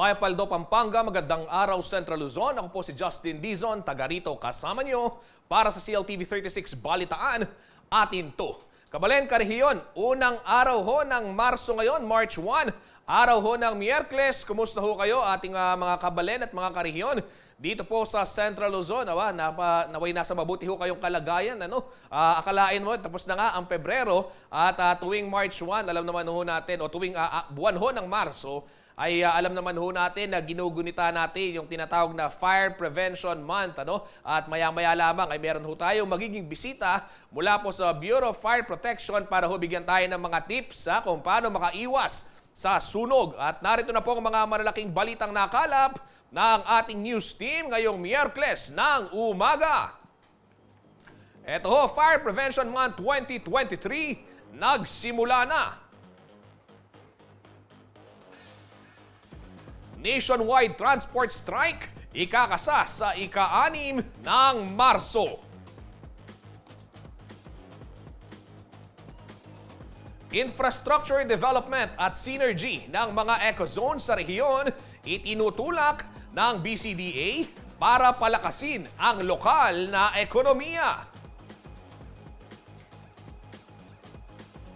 Mayapaldo, Pampanga, magandang araw Central Luzon. Ako po si Justin Dizon, taga rito kasama nyo para sa CLTV 36 Balitaan. Atin to. Kabalen, Karehiyon, unang araw ho ng Marso ngayon, March 1. Araw ho ng Miyerkules. Kumusta ho kayo ating mga kabalen at mga Karehiyon? Dito po sa Central Luzon, naway nasa mabuti ho kayong kalagayan. Akalain mo, tapos na nga ang Pebrero at tuwing March 1, alam naman ho natin, o tuwing buwan ho ng Marso, ay alam naman ho natin na ginugunita natin yung tinatawag na Fire Prevention Month. At maya-maya lamang ay meron ho tayong magiging bisita mula po sa Bureau of Fire Protection para ho bigyan tayo ng mga tips kung paano makaiwas sa sunog. At narito na po ang mga malalaking balitang nakalap ng ating news team ngayong Miyerkules ng umaga. Ito ho, Fire Prevention Month 2023, nagsimula na. Nationwide transport strike, ikakasa sa ika-6 ng Marso. Infrastructure development at synergy ng mga eco-zones sa rehiyon itinutulak ng BCDA para palakasin ang lokal na ekonomiya.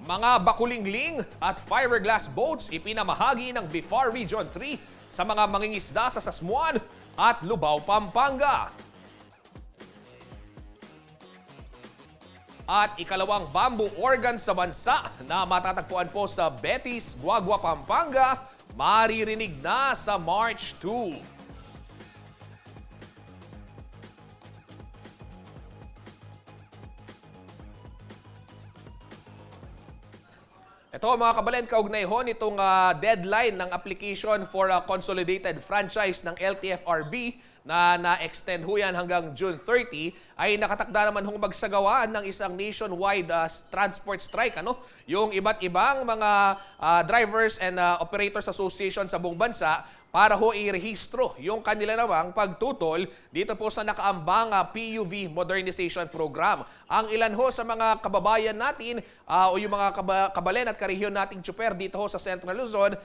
Mga bakulingling at fiberglass boats ipinamahagi ng BIFAR Region 3 sa mga mangingisda sa Sasmuan at Lubao, Pampanga. At ikalawang bamboo organ sa bansa na matatagpuan po sa Betis, Guagua, Pampanga, maririnig na sa March 2. Ito mga kabalen, kaugnay ho nitong deadline ng application for a consolidated franchise ng LTFRB na na-extend ho yan hanggang June 30, ay nakatakda naman hong magsagawa ng isang nationwide transport strike. Yung iba't ibang mga drivers and operators association sa buong bansa para ho i-rehistro yung kanila namang pagtutol dito po sa nakaambang PUV Modernization Program. Ang ilan ho sa mga kababayan natin o yung mga kabalen at karehiyon nating tsuper dito ho sa Central Luzon,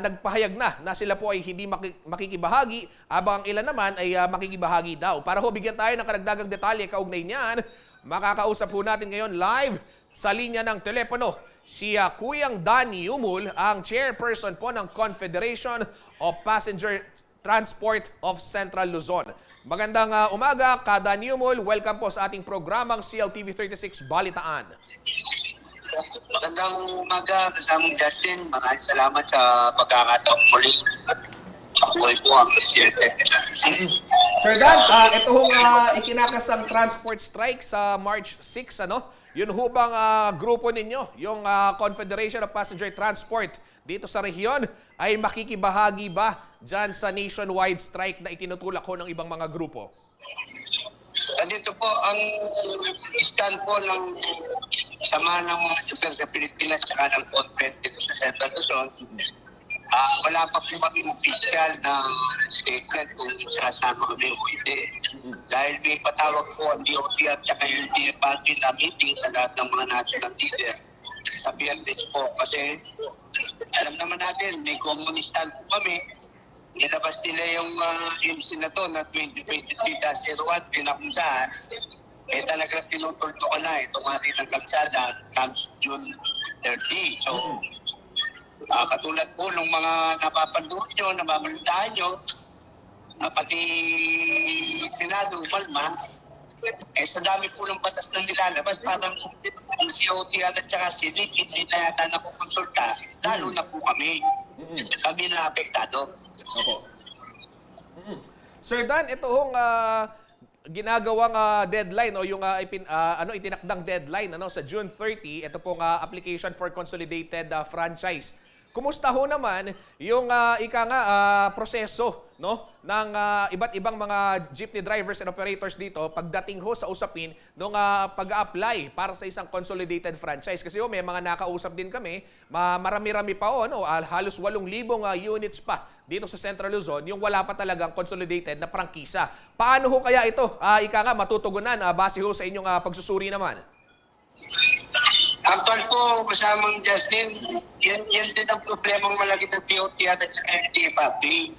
nagpahayag na sila po ay hindi makikibahagi, abang ang ilan naman ay makikibahagi daw. Para ho bigyan tayo ng karagdagang detalye kaugnay niyan, makakausap ho natin ngayon live sa linya ng telepono si Kuyang Danny Umul, ang chairperson po ng Confederation of Passenger Transport of Central Luzon. Magandang umaga, Danny Umul. Welcome po sa ating programang CLTV 36 Balitaan. Magandang umaga, kasamang Justin. Maraming salamat sa pagkakataong muli. Ako po ang presidente. Sir Dan, ito hong ikinakasang transport strike sa March 6, Yun ho bang grupo ninyo, yung Confederation of Passenger Transport dito sa rehiyon, ay makikibahagi ba dyan sa nationwide strike na itinutulak ho ng ibang mga grupo? Dito po ang stand po ng sama ng mga lugar sa Pilipinas at ng convent dito sa Central Luzon. Wala pa po maging official na statement kung sasama kami o hindi. Dahil may patawag po ang DOT at saka yung DFAT na meeting sa lahat ng mga national leader sa Biyernes po. Kasi alam naman natin, may komunistan po kami. Nilabas nila yung MC na to na 2023-01 pinakunsahan. Talaga tinutulto ko na itong ating ng kalsada comes June 30. So, katulad po ng mga napapanood nyo, nababalitaan nyo, pati Senado, Palma, sa dami po ng batas na nilalabas, parang ang COT at saka Senate, hindi na yata nakukonsulta, lalo na po kami. Kami na apektado. Opo. Sir Dan, ito hong ginagawang deadline o yung itinakdang deadline sa June 30, ito pong application for consolidated franchise. Kumusta ho naman yung proseso ng iba't ibang mga jeepney drivers and operators dito pagdating ho sa usapin ng pag-a-apply para sa isang consolidated franchise? Kasi may mga nakausap din kami, marami-rami pa halos 8,000 units pa dito sa Central Luzon yung wala pa talagang consolidated na prangkisa. Paano ho kaya ito matutugunan base ho sa inyong pagsusuri naman? Actual po, kasamang Justin, yan din ang problemang malaki ng DOTR at sa LTFRB.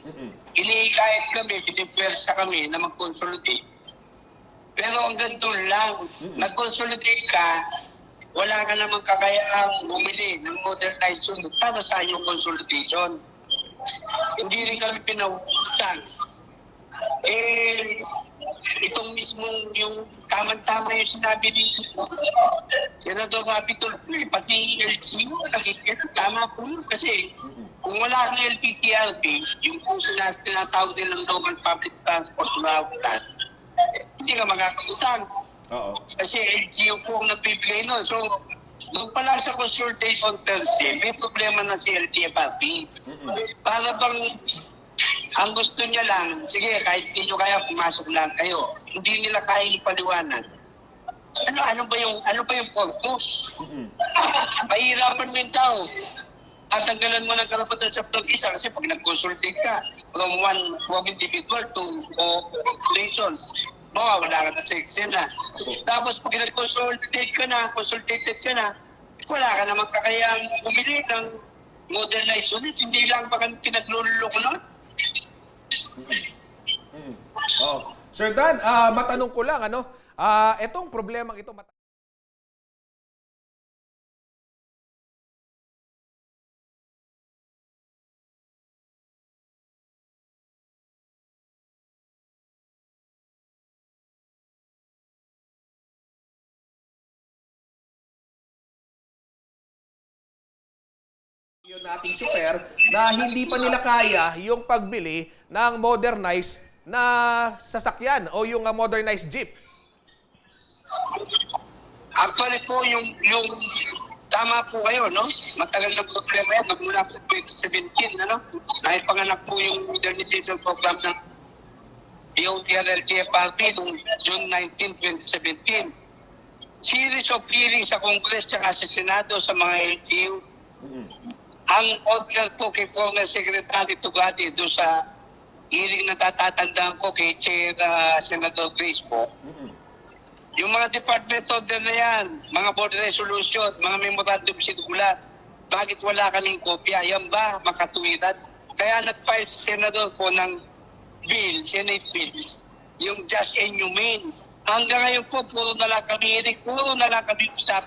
Iniikayat kami, pinipwersa kami na mag-consolidate. Pero hanggang doon lang, nag-consolidate ka, wala ka namang kakayaan bumili ng modernized unit para sa iyong consolidation. Hindi rin kami pinahutan. Itong mismong yung tama-tama yung sinabi ni Senador Rapi Tulfo, pati LGU, tama po yun. Kasi kung wala ng LPTRB, yung kung tinatawag nilang local public transport routan, hindi ka makakautang. Kasi LGU po ang nagbibigay nun. So, doon pa lang sa consultation per se, may problema na si LTFRB. Para bang ang gusto niya lang, sige, kahit hindi nyo kaya, pumasok lang kayo. Hindi nila kaya ipaliwanag. Ano ba yung purpose? Mahirapan mo yung tao. Tatanggalan mo ng karapatan sa pag-isa kasi pag nag-consultate ka from one individual to populations, wala ka na sa eksena. Tapos pag nag-consultate ka na, wala ka naman kakayang bumili ng modernized unit. Hindi lang baka pinagluloko nun. Sir Dan, matanong ko lang, etong problemang ito, yun nating super na hindi pa nila kaya yung pagbili ng modernized na sasakyan o yung modernized jeep. Actually po, yung tama po kayo, no? Matagal na problema yan. Magmula po 2017, naipanganak po yung modernization program ng DOTR LTFRB noong June 19, 2017. Series of hearings sa Congress at sa Senado sa mga LGU. Ang order po kay former Secretary Tugati doon sa hearing na tatatandaan ko kay Chair Senator Grace po. Yung mga department order na yan, mga board resolution, mga memorandum circular, bakit wala kaming kopya? Yan ba makatuwiran? Kaya nag-file si Senador po ng bill, Senate bill, yung just and humane. Hanggang ngayon po, puro na lang kami hearing, puro na lang kami usap.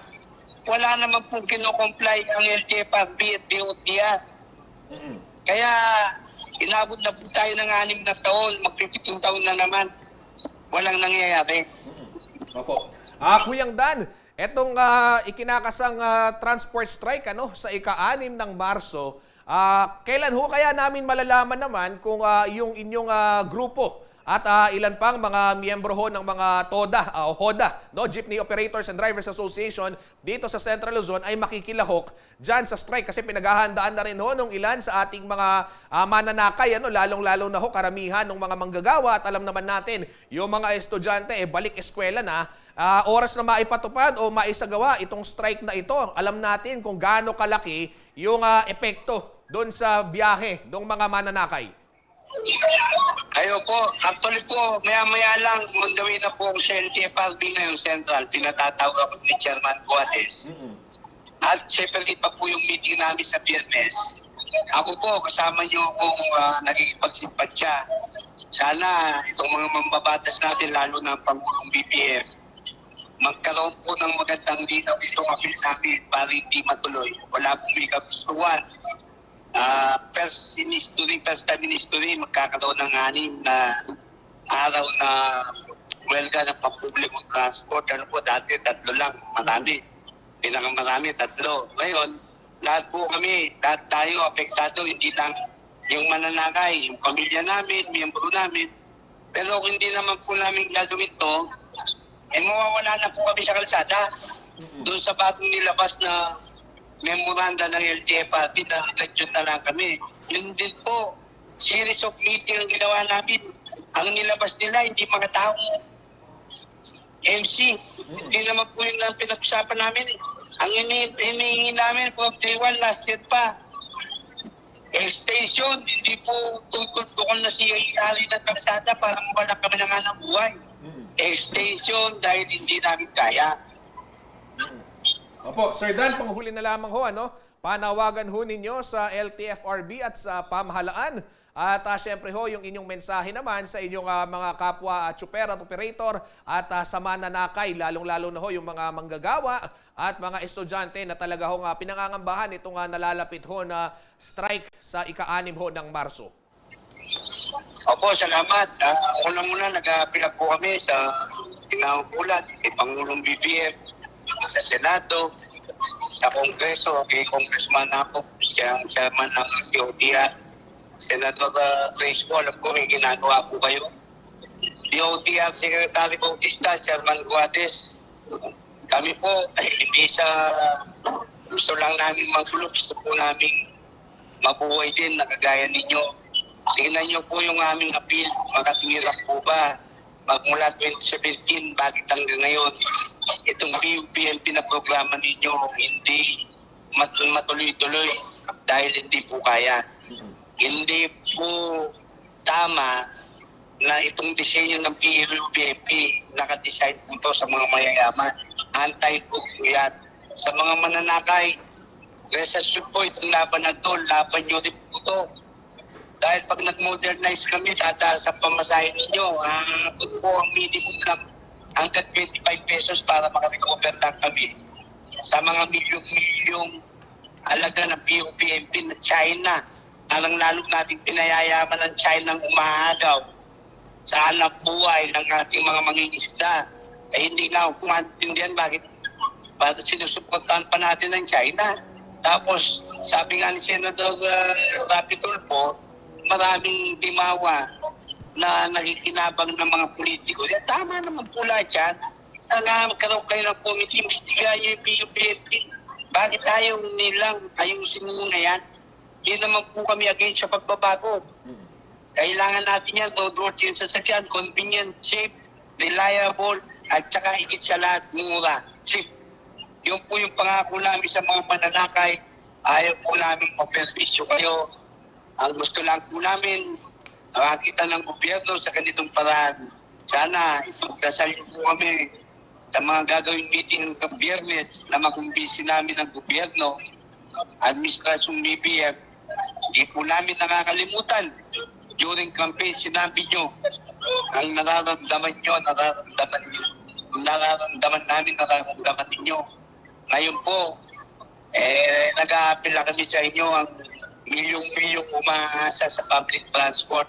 Wala naman po kino-comply ang LTFRB at DOTR. Kaya inabot na po tayo ng 6 na taon, mag-15 taon na naman. Walang nangyayari. Opo. Kuyang Dan, etong ikinakasang transport strike sa ika-6 ng Marso, kailan ho kaya namin malalaman naman kung yung inyong grupo at ilan pang mga miyembro ho ng mga TODA o HODA, Jeepney Operators and Drivers Association dito sa Central Luzon ay makikilahok dyan sa strike kasi pinaghahandaan na rin ho nung ilan sa ating mga mananakay, lalong-lalo na ho karamihan ng mga manggagawa at alam naman natin yung mga estudyante balik eskwela na, oras na maipatupad o maisagawa itong strike na ito. Alam natin kung gaano kalaki yung epekto doon sa biyahe ng mga mananakay. Ayo po, actually po, maya-maya lang, on the way na po sa LTFRB ngayon Central, pinatatawag ako ni Chairman Coates. At separately pa po yung meeting namin sa PNS. Ako po, kasama niyo kung nagkikipagsimpatya. Sana itong mga mambabatas natin, lalo na ang Pangulong BBM, magkaroon po ng magandang linaw itong appeal namin para hindi matuloy. Wala pong may kagustuhan. First time in history, magkakaroon ng 6 na araw na welga ng pampublikong transport. Ano po, dati 3 lang, marami. Pinakamarami, 3. Ngayon, lahat po kami, lahat tayo apektado, hindi lang yung mananakay, yung pamilya namin, miyembro namin. Pero kung hindi naman po namin gagawin to, mawawala na po kami sa kalsada. Doon sa bagong nilabas na memoranda ng LTFRB na eleksyon na lang kami. Yun din po, series of meeting ang ginawa namin. Ang nilabas nila, hindi mga taong MC. Hindi naman po yun ang pinag-usapan namin. Ang hinihingi namin from day 1 last year pa. Extension, hindi po tukol na siya ihali ng kalsada para mawala kami ng hanap buhay. Extension dahil hindi namin kaya. Opo, Sir Dan, panghuli na lamang ho, panawagan ho ninyo sa LTFRB at sa pamahalaan. At syempre ho, yung inyong mensahe naman sa inyong mga kapwa tsuper at operator at sa mananakay, lalong-lalo na ho yung mga manggagawa at mga estudyante na talaga ho pinangangambahan itong nalalapit ho na strike sa ika-6 ho ng Marso. Opo, salamat. Una-muna, nag-apila po kami sa tinangkulat, kay Pangulong BBM, sa Senado, sa Kongreso, kay Congressman ako, siya man ng COTR. Senator Grace po, alam ko may ginagawa po kayo. DOTR Secretary Bautista, Chairman Guades, kami po ay hindi sa gusto lang namin magsulo, gusto po namin mabuhay din na kagaya ninyo. Tingnan niyo po yung aming appeal, makatwirap po ba? Magmula 2017, bakit hanggang ngayon, itong PUPLP na programa ninyo hindi matuloy-tuloy dahil hindi po kaya. Hindi po tama na itong disenyo ng PUPLP nakadesign po ito sa mga mayayaman. Anti-po yan. Sa mga mananakay, resasyon po itong laban na ito, laban nyo rin po ito. Dahil pag nag-modernize kami, tataas sa pamasahe ninyo, po ang minimum lang hanggang 25 pesos para makarecover lang kami. Sa mga milyong-milyong alaga ng PUPLP na China, alang-lalo natin pinayayaman ng China ng umaagaw sa hanap buhay ng ating mga mangingisda. Eh hindi na ako maintindihan bakit sinusuportahan pa natin ng China. Tapos sabi nga ni Senator Rapi Tulfo, maraming dimawa na nakikinabang ng mga politiko. Eh, tama naman po lahat yan. Sana magkaroon kayo ng committee, imbestigahan yung PUPLP. Bakit ayaw nilang ayusin muna yan? Hindi naman po kami against sa pagbabago. Kailangan natin yan, road-road yung sasakyan, convenient, safe, reliable, at saka higit sa lahat, mura, cheap. Yun po yung pangako namin sa mga mananakay. Ayaw po namin mapervisyo kayo. Ang gusto lang po namin, nakakita ng gobyerno sa ganitong paraan. Sana ipagdasal niyo po kami sa mga gagawing meeting ng Biyernes na makumbisi namin ng gobyerno, administrasyong BBM. Hindi po namin nakakalimutan. During campaign, sinabi nyo, ang nararamdaman nyo, nararamdaman namin, nararamdaman ninyo. Ngayon po, nag-a-apela kami sa inyo ang milyong-milyong umaasa sa public transport.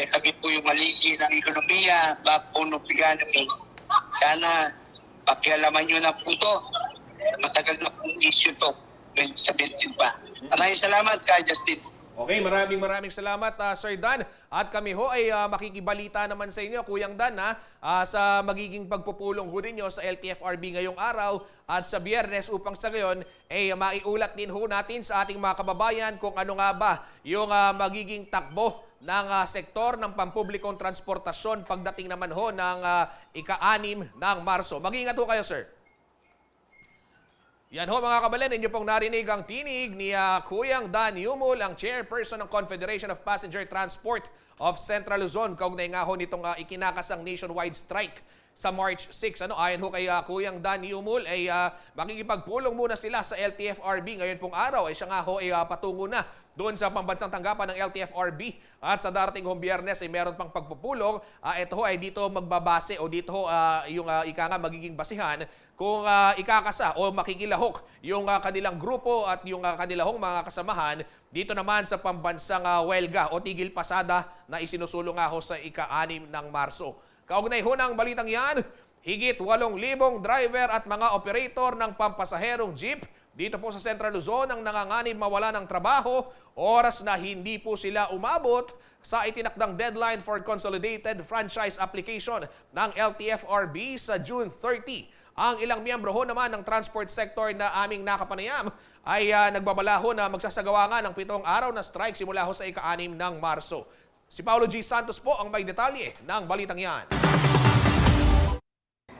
Kami po yung maligi ng ekonomiya, backbone of economy. Sana pakialaman nyo na po ito. Matagal na pong issue to. 2017 pa. Maraming salamat, Kay Justin. Okay, maraming salamat, Sir Dan. At kami ho ay makikibalita naman sa inyo, Kuyang Dan, sa magiging pagpupulong ho ninyo sa LTFRB ngayong araw at sa Biyernes upang sa ngayon ay maiulat din ho natin sa ating mga kababayan kung ano nga ba yung magiging takbo ng sektor ng pampublikong transportasyon pagdating naman ho ng ika-6 ng Marso. Mag-iingat ho kayo, sir. Yan ho mga kabalan, inyo pong narinig ang tinig ni Kuyang Dan Yumul, ang chairperson ng Confederation of Passenger Transport of Central Luzon. Kaugnay nga ho nitong ikinakasang nationwide strike sa March 6. Ayon ho kay Kuyang Dan Yumul ay makikipagpulong muna sila sa LTFRB. Ngayon pong araw ay siya nga ho ay patungo na doon sa pambansang tanggapan ng LTFRB at sa darating hong Biyernes ay meron pang pagpupulong. Ito ho ay dito magbabase o dito ho yung ika nga magiging basihan kung ikakasa o makikilahok yung kanilang grupo at yung kanilahong mga kasamahan dito naman sa pambansang welga o tigil pasada na isinusulong nga ho sa ika-6 ng Marso. Kaugnay ho ng balitang yan, higit 8,000 driver at mga operator ng pampasaherong jeep dito po sa Central Luzon ang nanganganib mawala ng trabaho, oras na hindi po sila umabot sa itinakdang deadline for consolidated franchise application ng LTFRB sa June 30. Ang ilang miyembro ho naman ng transport sector na aming nakapanayam ay nagbabalaho na magsasagawa nga ng 7 araw na strike simula ho sa ika-6 ng Marso. Si Paulo G. Santos po ang may detalye ng balitang yan.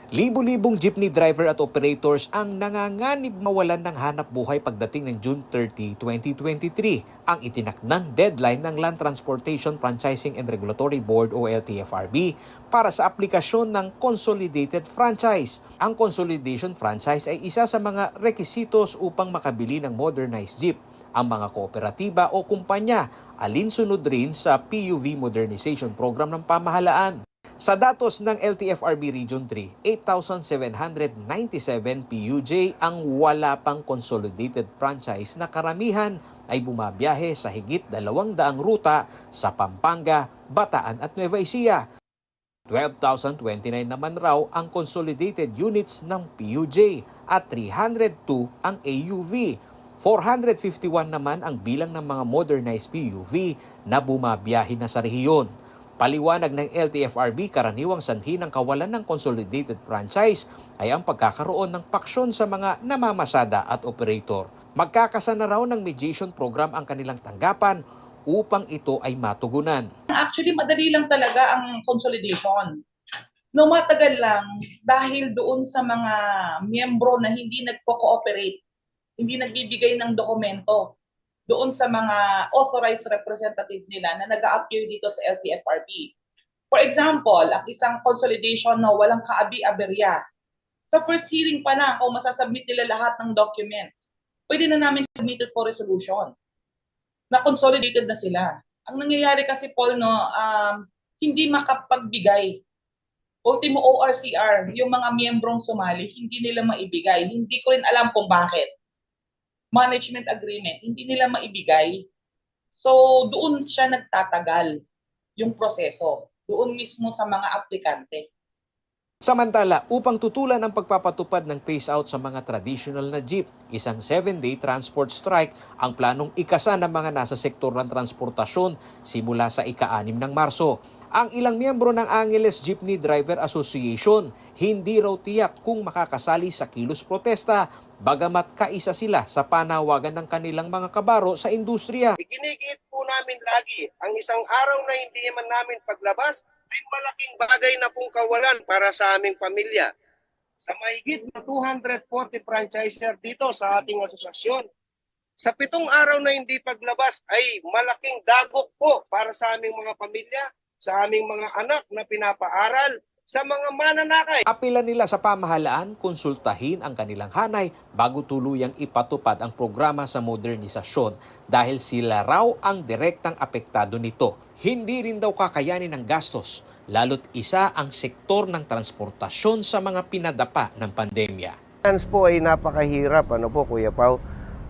Libo-libong jeepney driver at operators ang nanganganib mawalan ng hanap buhay pagdating ng June 30, 2023, ang itinakdang deadline ng Land Transportation Franchising and Regulatory Board o LTFRB para sa aplikasyon ng Consolidated Franchise. Ang Consolidation Franchise ay isa sa mga rekisitos upang makabili ng modernized jeep. Ang mga kooperatiba o kumpanya alinsunod rin sa PUV Modernization Program ng pamahalaan. Sa datos ng LTFRB Region 3, 8,797 PUJ ang wala pang consolidated franchise na karamihan ay bumabiyahe sa higit 200 ruta sa Pampanga, Bataan at Nueva Ecija. 12,029 naman raw ang consolidated units ng PUJ at 302 ang AUV. 451 naman ang bilang ng mga modernized PUV na bumabiyahe na sa rehiyon. Paliwanag ng LTFRB, karaniwang sanhi ng kawalan ng consolidated franchise ay ang pagkakaroon ng paksyon sa mga namamasada at operator. Magkakasana raw ng mediation program ang kanilang tanggapan upang ito ay matugunan. Actually, madali lang talaga ang consolidation. No, matagal lang dahil doon sa mga miyembro na hindi nagko-cooperate, hindi nagbibigay ng dokumento doon sa mga authorized representative nila na nag-a-appear dito sa LTFRB. For example, ang isang consolidation na walang kaabi-aberya. Sa first hearing pa lang, kung masasubmit nila lahat ng documents, pwede na namin submitted for resolution na consolidated na sila. Ang nangyayari kasi, Paul, hindi makapagbigay. Ultimo ORCR, yung mga miyembrong sumali, hindi nila maibigay. Hindi ko rin alam kung bakit. Management agreement, hindi nila maibigay. So, doon siya nagtatagal yung proseso. Doon mismo sa mga aplikante. Samantala, upang tutulan ang pagpapatupad ng phase-out sa mga traditional na jeep, isang 7-day transport strike ang planong ikasa ng mga nasa sektor ng transportasyon simula sa ika-6 ng Marso. Ang ilang miyembro ng Angeles Jeepney Driver Association hindi raw tiyak kung makakasali sa kilos protesta bagamat kaisa sila sa panawagan ng kanilang mga kabaro sa industriya. Ginigit po namin lagi ang isang araw na hindi man namin paglabas ay malaking bagay na pong kawalan para sa aming pamilya. Sa mahigit na 240 franchiser dito sa ating asosasyon, sa 7 araw na hindi paglabas ay malaking dagok po para sa aming mga pamilya, sa aming mga anak na pinapaaral, sa mga mananakay. Apila nila sa pamahalaan, konsultahin ang kanilang hanay bago tuluyang ipatupad ang programa sa modernisasyon dahil sila raw ang direktang apektado nito. Hindi rin daw kakayanin ng gastos, lalo't isa ang sektor ng transportasyon sa mga pinadapa ng pandemya. Finance po ay napakahirap, Kuya Pao.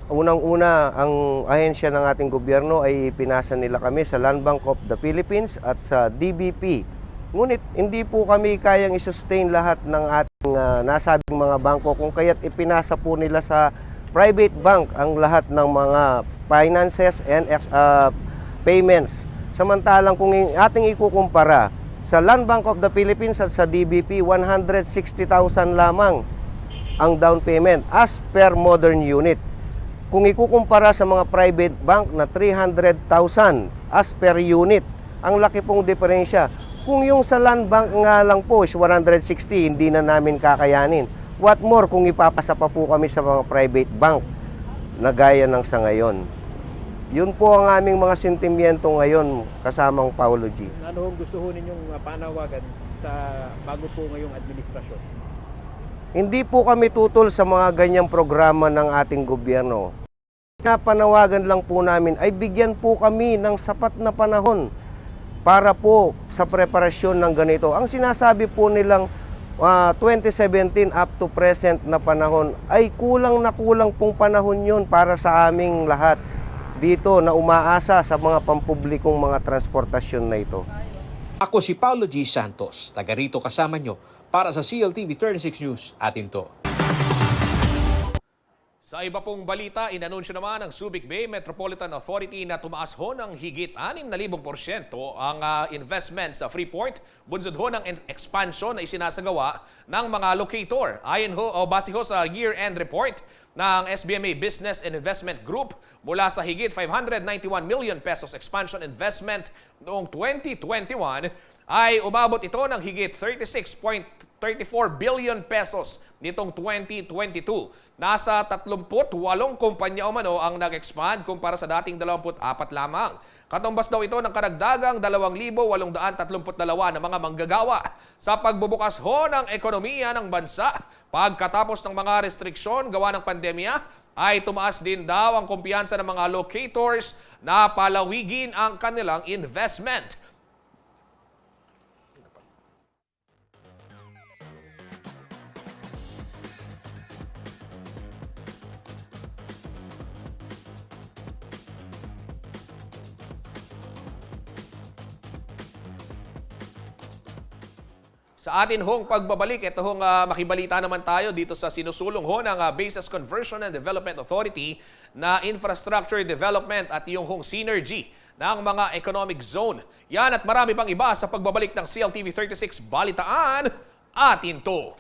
Unang-una, ang ahensya ng ating gobyerno ay pinasa nila kami sa Land Bank of the Philippines at sa DBP. Ngunit hindi po kami kayang i-sustain lahat ng ating nasabing mga bangko kung kaya't ipinasa po nila sa private bank ang lahat ng mga finances and payments. Samantalang kung ating ikukumpara sa Land Bank of the Philippines at sa DBP, 160,000 lamang ang down payment as per modern unit. Kung ikukumpara sa mga private bank na 300,000 as per unit, ang laki pong diferensya. Kung yung sa land bank nga lang po is 160, hindi na namin kakayanin. What more kung ipapasa pa po kami sa mga private bank na gaya ng sa ngayon. Yun po ang aming mga sentimiento ngayon kasamang Paulo G. Ano ang gusto ho ninyong panawagan sa bago po ngayong administrasyon? Hindi po kami tutol sa mga ganyang programa ng ating gobyerno. Panawagan lang po namin ay bigyan po kami ng sapat na panahon para po sa preparasyon ng ganito. Ang sinasabi po nilang 2017 up to present na panahon ay kulang na kulang pong panahon yun para sa aming lahat dito na umaasa sa mga pampublikong mga transportasyon na ito. Ako si Paulo G. Santos, taga rito kasama nyo para sa CLTV 36 News. Atin to. Sa iba pong balita, inanunsyo naman ng Subic Bay Metropolitan Authority na tumaas ho ng higit 6,000% ang investment sa Freeport, bunsod ho ng expansion na isinasagawa ng mga locator. Ayon ho o base ho sa year-end report ng SBMA Business and Investment Group, mula sa higit 591 million pesos expansion investment noong 2021, ay umabot ito ng higit 36.3 34 billion pesos nitong 2022. Nasa 38 kumpanya umano ang nag-expand kumpara sa dating 24 lamang. Katumbas daw ito ng karagdagang 2,832 na mga manggagawa sa pagbubukas ho ng ekonomiya ng bansa. Pagkatapos ng mga restriksyon gawa ng pandemya, ay tumaas din daw ang kumpiyansa ng mga locators na palawigin ang kanilang investment. Sa atin hong pagbabalik, ito hong makibalita naman tayo dito sa sinusulong ho ng Bases Conversion and Development Authority na infrastructure development at yung hong synergy ng mga economic zone. Yan at marami pang iba sa pagbabalik ng CLTV 36 Balitaan. Atin to.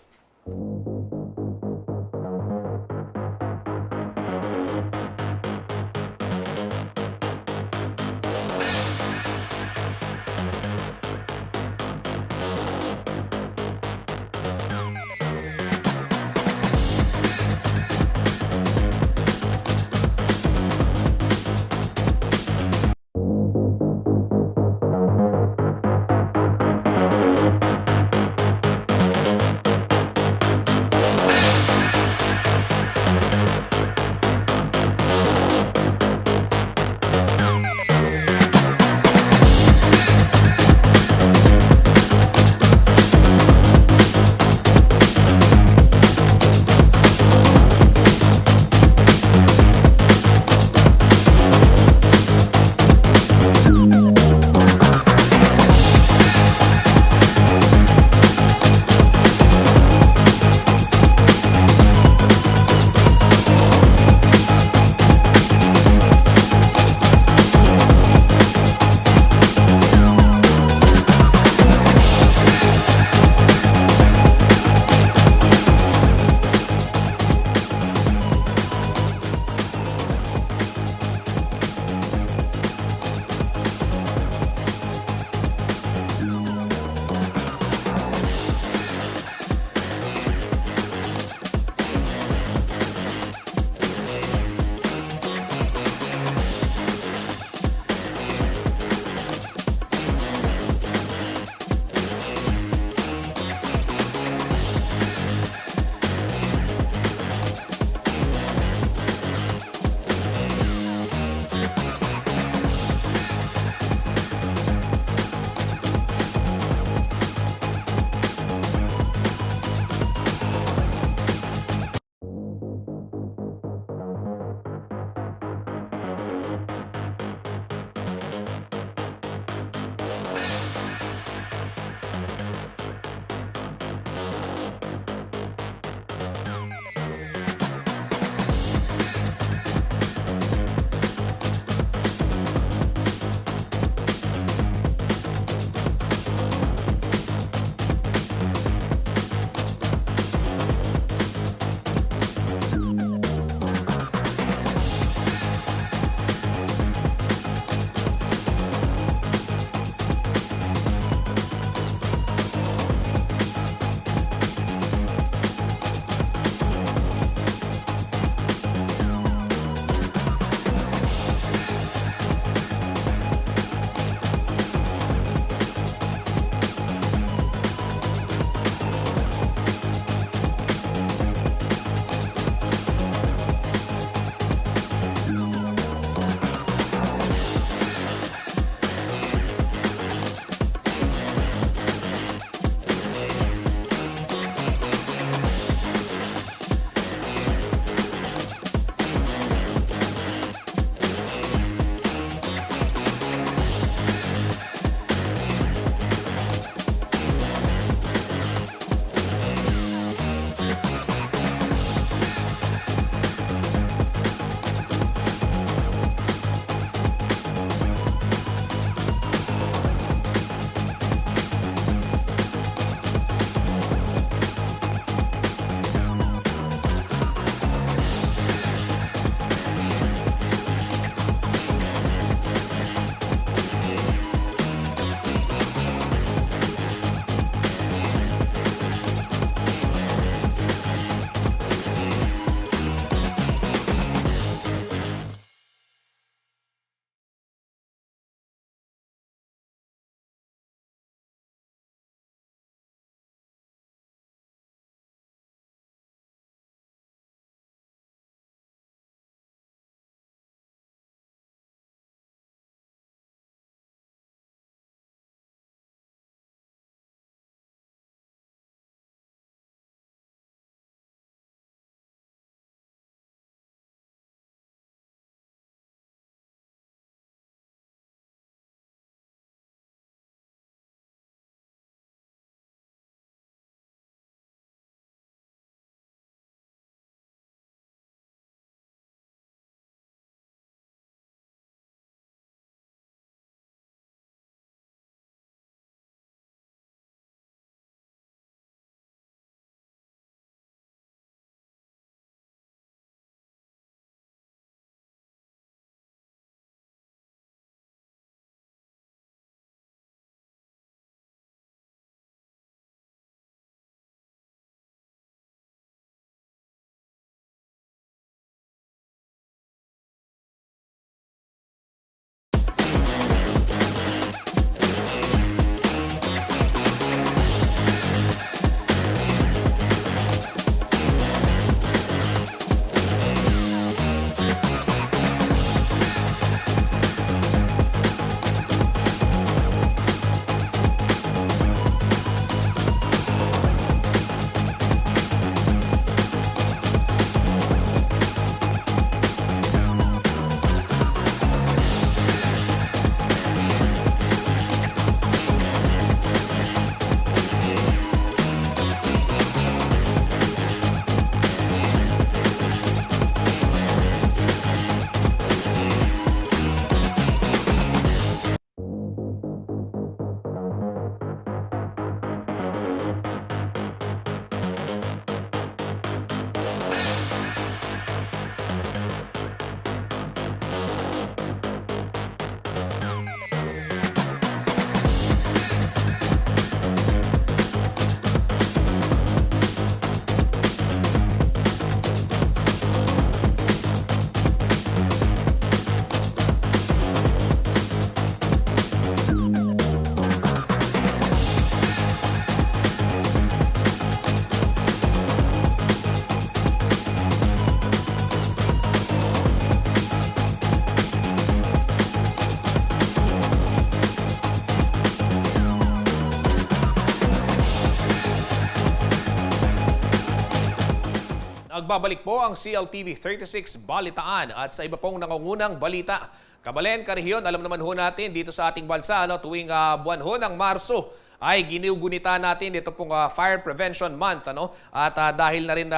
Nagbabalik po ang CLTV 36 Balitaan at sa iba pong nangungunang balita. Kabalen, Karehiyon, alam naman ho natin dito sa ating bansa, tuwing buwan ho ng Marso ay ginugunita natin ito pong Fire Prevention Month. At dahil na rin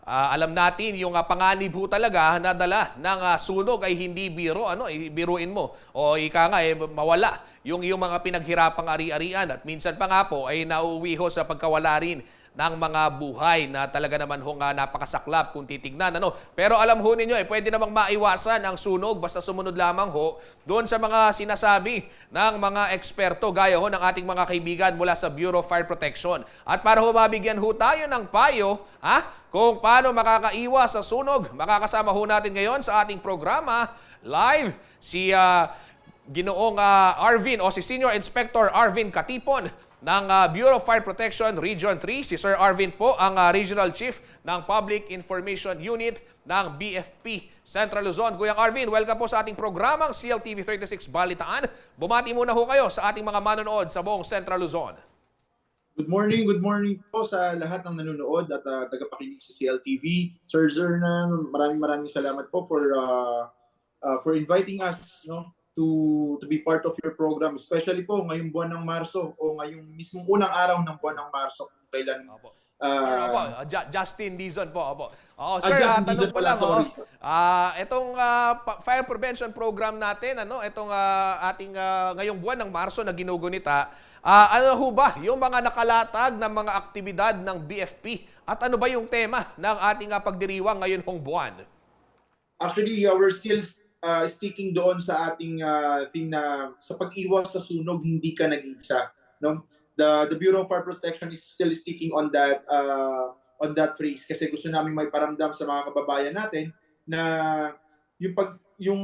alam natin yung panganib ho talaga na dala ng sunog ay hindi biro. Biruin mo o ika nga mawala yung mga pinaghirapang ari-arian at minsan pa nga po ay nauuwi ho sa pagkawala rin ng mga buhay na talaga naman ho nga napakasaklap kung titignan. Pero alam ho ninyo, pwede namang maiwasan ang sunog basta sumunod lamang ho doon sa mga sinasabi ng mga eksperto gaya ho ng ating mga kaibigan mula sa Bureau of Fire Protection. At para ho mabigyan ho tayo ng payo kung paano makakaiwas sa sunog, makakasama ho natin ngayon sa ating programa live si Ginoong Arvin o si Senior Inspector Arvin Katipon ng Bureau of Fire Protection Region 3. Si Sir Arvin po ang Regional Chief ng Public Information Unit ng BFP Central Luzon. Kuyang Arvin, welcome po sa ating programang CLTV 36 Balitaan. Bumati muna ho kayo sa ating mga manonood sa buong Central Luzon. Good morning po sa lahat ng nanonood at tagapakinig sa CLTV. Sir Zernan, maraming salamat po for inviting us, to be part of your program, especially po ngayong buwan ng Marso o ngayong mismong unang araw ng buwan ng Marso kailan Justin Dizon po. Sir, Justin tanong Dizon ko lang, sorry. itong fire prevention program natin, itong ating ngayong buwan ng Marso na ginugunita, ano ho ba yung mga nakalatag ng mga aktibidad ng BFP at ano ba yung tema ng ating pagdiriwang ngayon hong buwan? Actually, we're still sticking doon sa ating thing na sa pag-iwas sa sunog, hindi ka nag-iisa. The Bureau of Fire Protection is still sticking on that phrase kasi gusto namin may paramdam sa mga kababayan natin na yung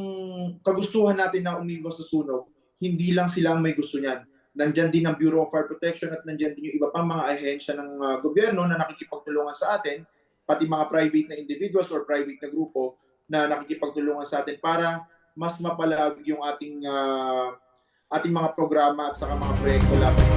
kagustuhan natin na umiwas sa sunog, hindi lang silang may gusto niyan. Nandiyan din ang Bureau of Fire Protection at nandiyan din yung iba pang mga ahensya ng gobyerno na nakikipagtulungan sa atin, pati mga private na individuals or private na grupo na nakikipagtulungan sa atin para mas mapalag yung ating mga programa at saka mga proyekto laban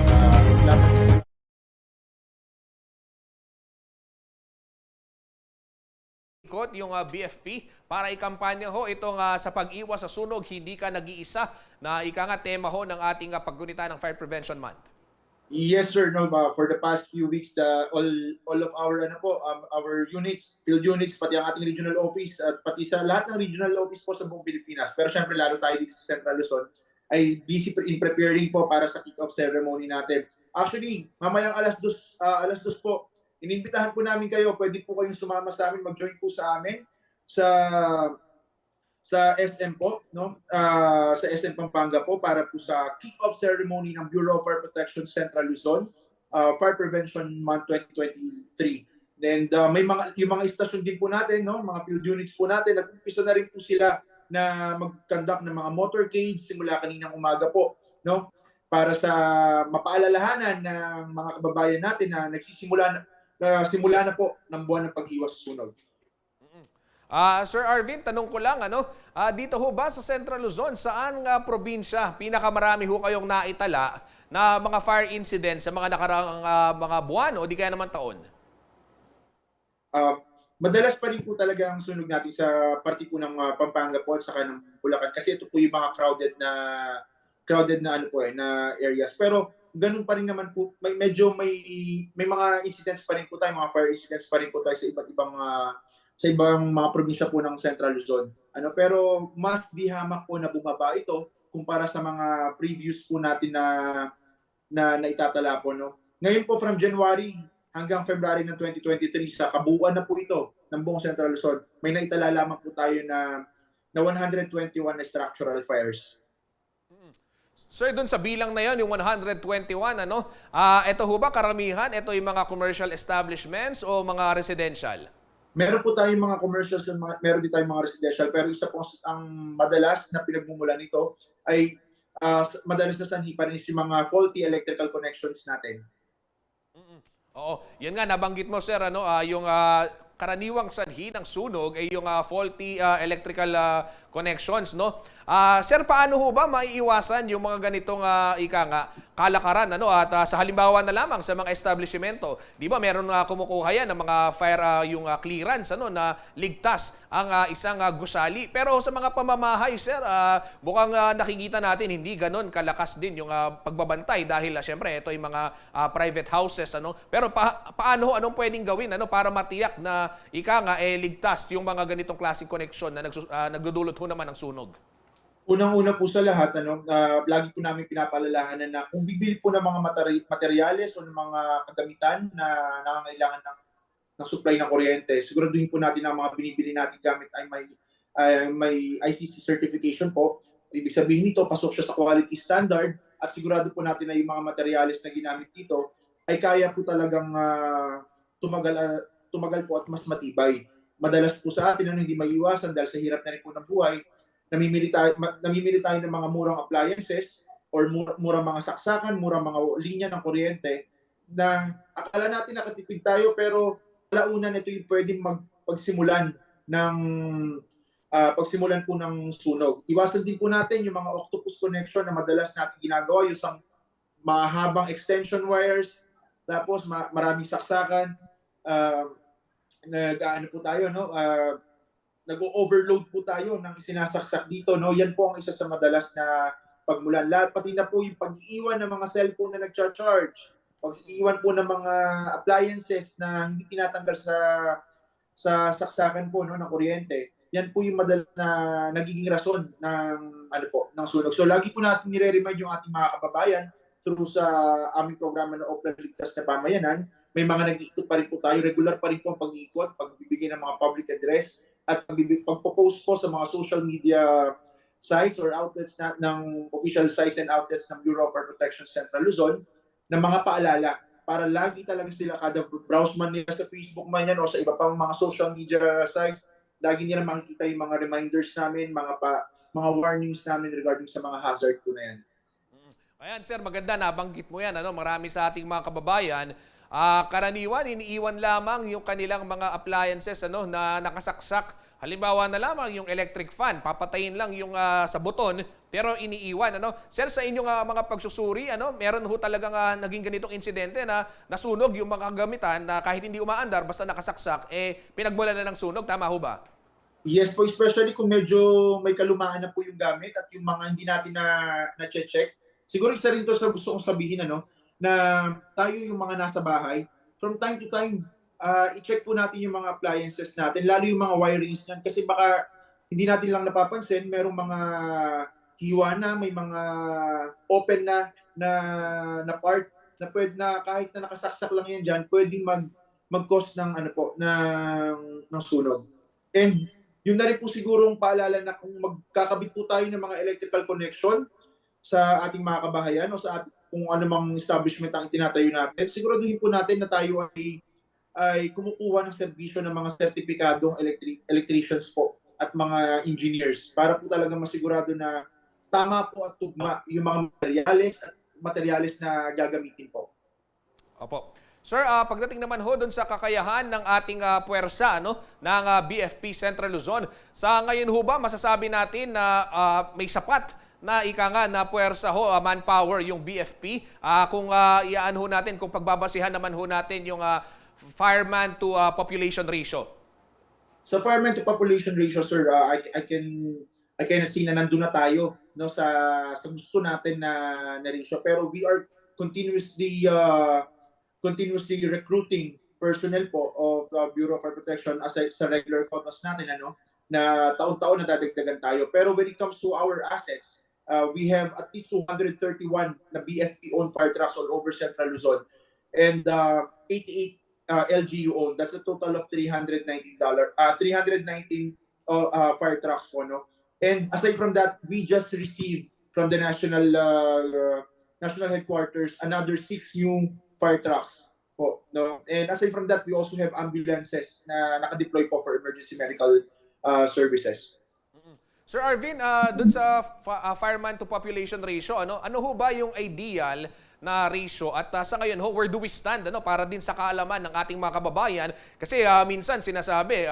yung BFP para ikampanya ho itong sa pag-iwas sa sunog, hindi ka nag-iisa na ika nga tema ho ng ating paggunita ng Fire Prevention Month. Yes sir, for the past few weeks all of our our units, field units, pati ang ating regional office at pati sa lahat ng regional office po sa buong Pilipinas. Pero syempre lalo tayo dito sa Central Luzon ay busy in preparing po para sa kick-off ceremony natin. Actually, mamayang alas 2 po, inimbitahan po namin kayo, pwede po kayong sumama sa amin, mag-join po sa amin sa SM po, sa SM Pampanga po para po sa kick-off ceremony ng Bureau of Fire Protection Central Luzon, Fire Prevention Month 2023. And yung mga istasyon din po natin, mga field units po natin, nag-umpisa na rin po sila na mag-conduct ng mga motorcades simula kaninang umaga po, para sa mapaalalahanan ng mga kababayan natin na simula na po ng buwan ng pag-iwas sa sunog. Sir Arvin, tanong ko lang, dito ho ba sa Central Luzon, saan probinsya pinakamarami ho kayong naitala na mga fire incidents sa mga nakaraang mga buwan o di kaya naman taon? Madalas pa rin po talaga ang sunog natin sa parte po ng Pampanga po at saka ng Bulacan kasi ito po yung mga crowded na na areas. Pero ganun pa rin naman po, may mga incidents pa rin po tayo, mga fire incidents pa rin po tayo sa ibang mga probinsya po ng Central Luzon. Pero mas hamak po na bumaba ito kumpara sa mga previous po natin na itatala po. Ngayon po from January hanggang February ng 2023, sa kabuuan na po ito ng buong Central Luzon, may naitala lamang po tayo na 121 na structural fires. Sir, dun sa bilang na yon, yung 121, ito ho ba karamihan? Ito yung mga commercial establishments o mga residential? Meron po tayong mga commercials, meron din tayong mga residential, pero isa po ang madalas na pinagmumulan nito ay madalas na sanhi pa rin si mga faulty electrical connections natin. Oo, yan nga nabanggit mo sir, yung karaniwang sanhi ng sunog ay yung faulty electrical connections, no? Sir, paano ho ba maiiwasan yung mga ganitong kalakaran, ano? At sa halimbawa na lamang sa mga establishmento, di ba meron kumukuha yan ng mga fire yung clearance, ano, na ligtas ang isang gusali. Pero sa mga pamamahay, sir, mukhang nakikita natin hindi ganon kalakas din yung pagbabantay dahil syempre ito yung mga private houses, ano. Pero paano, anong pwedeng gawin, ano, para matiyak na ligtas yung mga ganitong klaseng connection na nagdudulot ho naman ng sunog? Unang-una po sa lahat, lagi po namin pinapaalalahanan na kung bibili po ng mga materyales o ng mga kagamitan na nangangailangan ng supply ng kuryente, siguraduhin po natin na ang mga binibili natin gamit ay may ICC certification po. Ibig sabihin nito, pasok siya sa quality standard at sigurado po natin na yung mga materyales na ginamit dito ay kaya po talagang tumagal po at mas matibay. Madalas po sa atin hindi maiiwasan dahil sa hirap na rin po ng buhay, namimili tayo ng mga murang appliances or murang mga saksakan, murang mga linya ng kuryente na akala natin nakatipid tayo pero kalaunan ito yung pwedeng pagsimulan po ng sunog. Iwasan din po natin yung mga octopus connection na madalas natin ginagawa, yung mahabang extension wires, tapos maraming saksakan, nag-overload po tayo ng isinasaksak dito, no? Yan po ang isa sa madalas na pagmulan. Lahat pati na po yung pag-iwan ng mga cellphone na nag-charge, pag-iwan po ng mga appliances na hindi tinatanggal sa saksakan po, no, ng kuryente. Yan po yung madalas na nagiging rason ng sunog. So lagi po natin nire-remind yung ating mga kababayan through sa aming programa na Oplan Ligtas na Pamayanan. May mga nag-iikot pa rin po tayo, regular pa rin po ang pag-iikot, pagbibigay ng mga public address, at pagpo-post po sa mga social media sites or outlets ng official sites and outlets ng Bureau of Fire Protection Central Luzon ng mga paalala para lagi talaga sila kada browse man nila sa Facebook man yan o sa iba pang mga social media sites, lagi nila makikita yung mga reminders namin, mga warnings namin regarding sa mga hazard po na yan. Ayan, sir, maganda, nabanggit mo yan, ano, marami sa ating mga kababayan karaniwan iniiwan lamang yung kanilang mga appliances, ano, na nakasaksak. Halimbawa na lamang yung electric fan, papatayin lang yung sa buton pero iniiwan, ano. Sir, sa inyong mga pagsusuri, ano, meron ho talagang naging ganitong insidente na nasunog yung mga gamitan na kahit hindi umaandar basta nakasaksak pinagmulan na ng sunog, tama ho ba? Yes po, especially kung medyo may kalumaan na po yung gamit at yung mga hindi natin na-check. Siguro isa rin to sa gusto kong sabihin, ano, na tayo yung mga nasa bahay, from time to time, i-check po natin yung mga appliances natin, lalo yung mga wirings niyan, kasi baka hindi natin lang napapansin, merong mga hiwa na, may mga open na part, na pwede na kahit na nakasaksak lang yan dyan, pwedeng mag-cause ng, ng sunog. And yun na rin po sigurong paalala na kung magkakabit po tayo ng mga electrical connection sa ating mga kabahayan o sa kung anumang establishment ang itinatayo natin, siguraduhin po natin na tayo ay kumukuha ng serbisyo ng mga sertipikadong electricians po at mga engineers para po talaga masigurado na tama po at tugma yung mga materyales na gagamitin po. Opo. Sir, pagdating naman ho doon sa kakayahan ng ating puwersa, ano, ng BFP Central Luzon, sa ngayon ho ba masasabi natin na may sapat na na puwersa ho, manpower yung BFP, kung iaan ho natin, kung pagbabasihan naman ho natin yung fireman to population ratio? Sa fireman to population ratio, sir, I can see na nandun na tayo, no, sa gusto natin na ratio, pero we are continuously recruiting personnel po of Bureau of Fire Protection as sa regular quotas natin, ano, na taon-taon nadadagdagan tayo. Pero when it comes to our assets, we have at least 231 na BFP-owned fire trucks all over Central Luzon and 88 LGU owned. That's a total of 319 fire trucks po, no? And aside from that, we just received from the national headquarters another 6 new fire trucks po, no? And aside from that, we also have ambulances na naka-deploy po for emergency medical services. Sir Arvin, dun sa fireman to population ratio, ano ho ba yung ideal na ratio at sa ngayon ho, where do we stand para din sa kaalaman ng ating mga kababayan kasi minsan sinasabi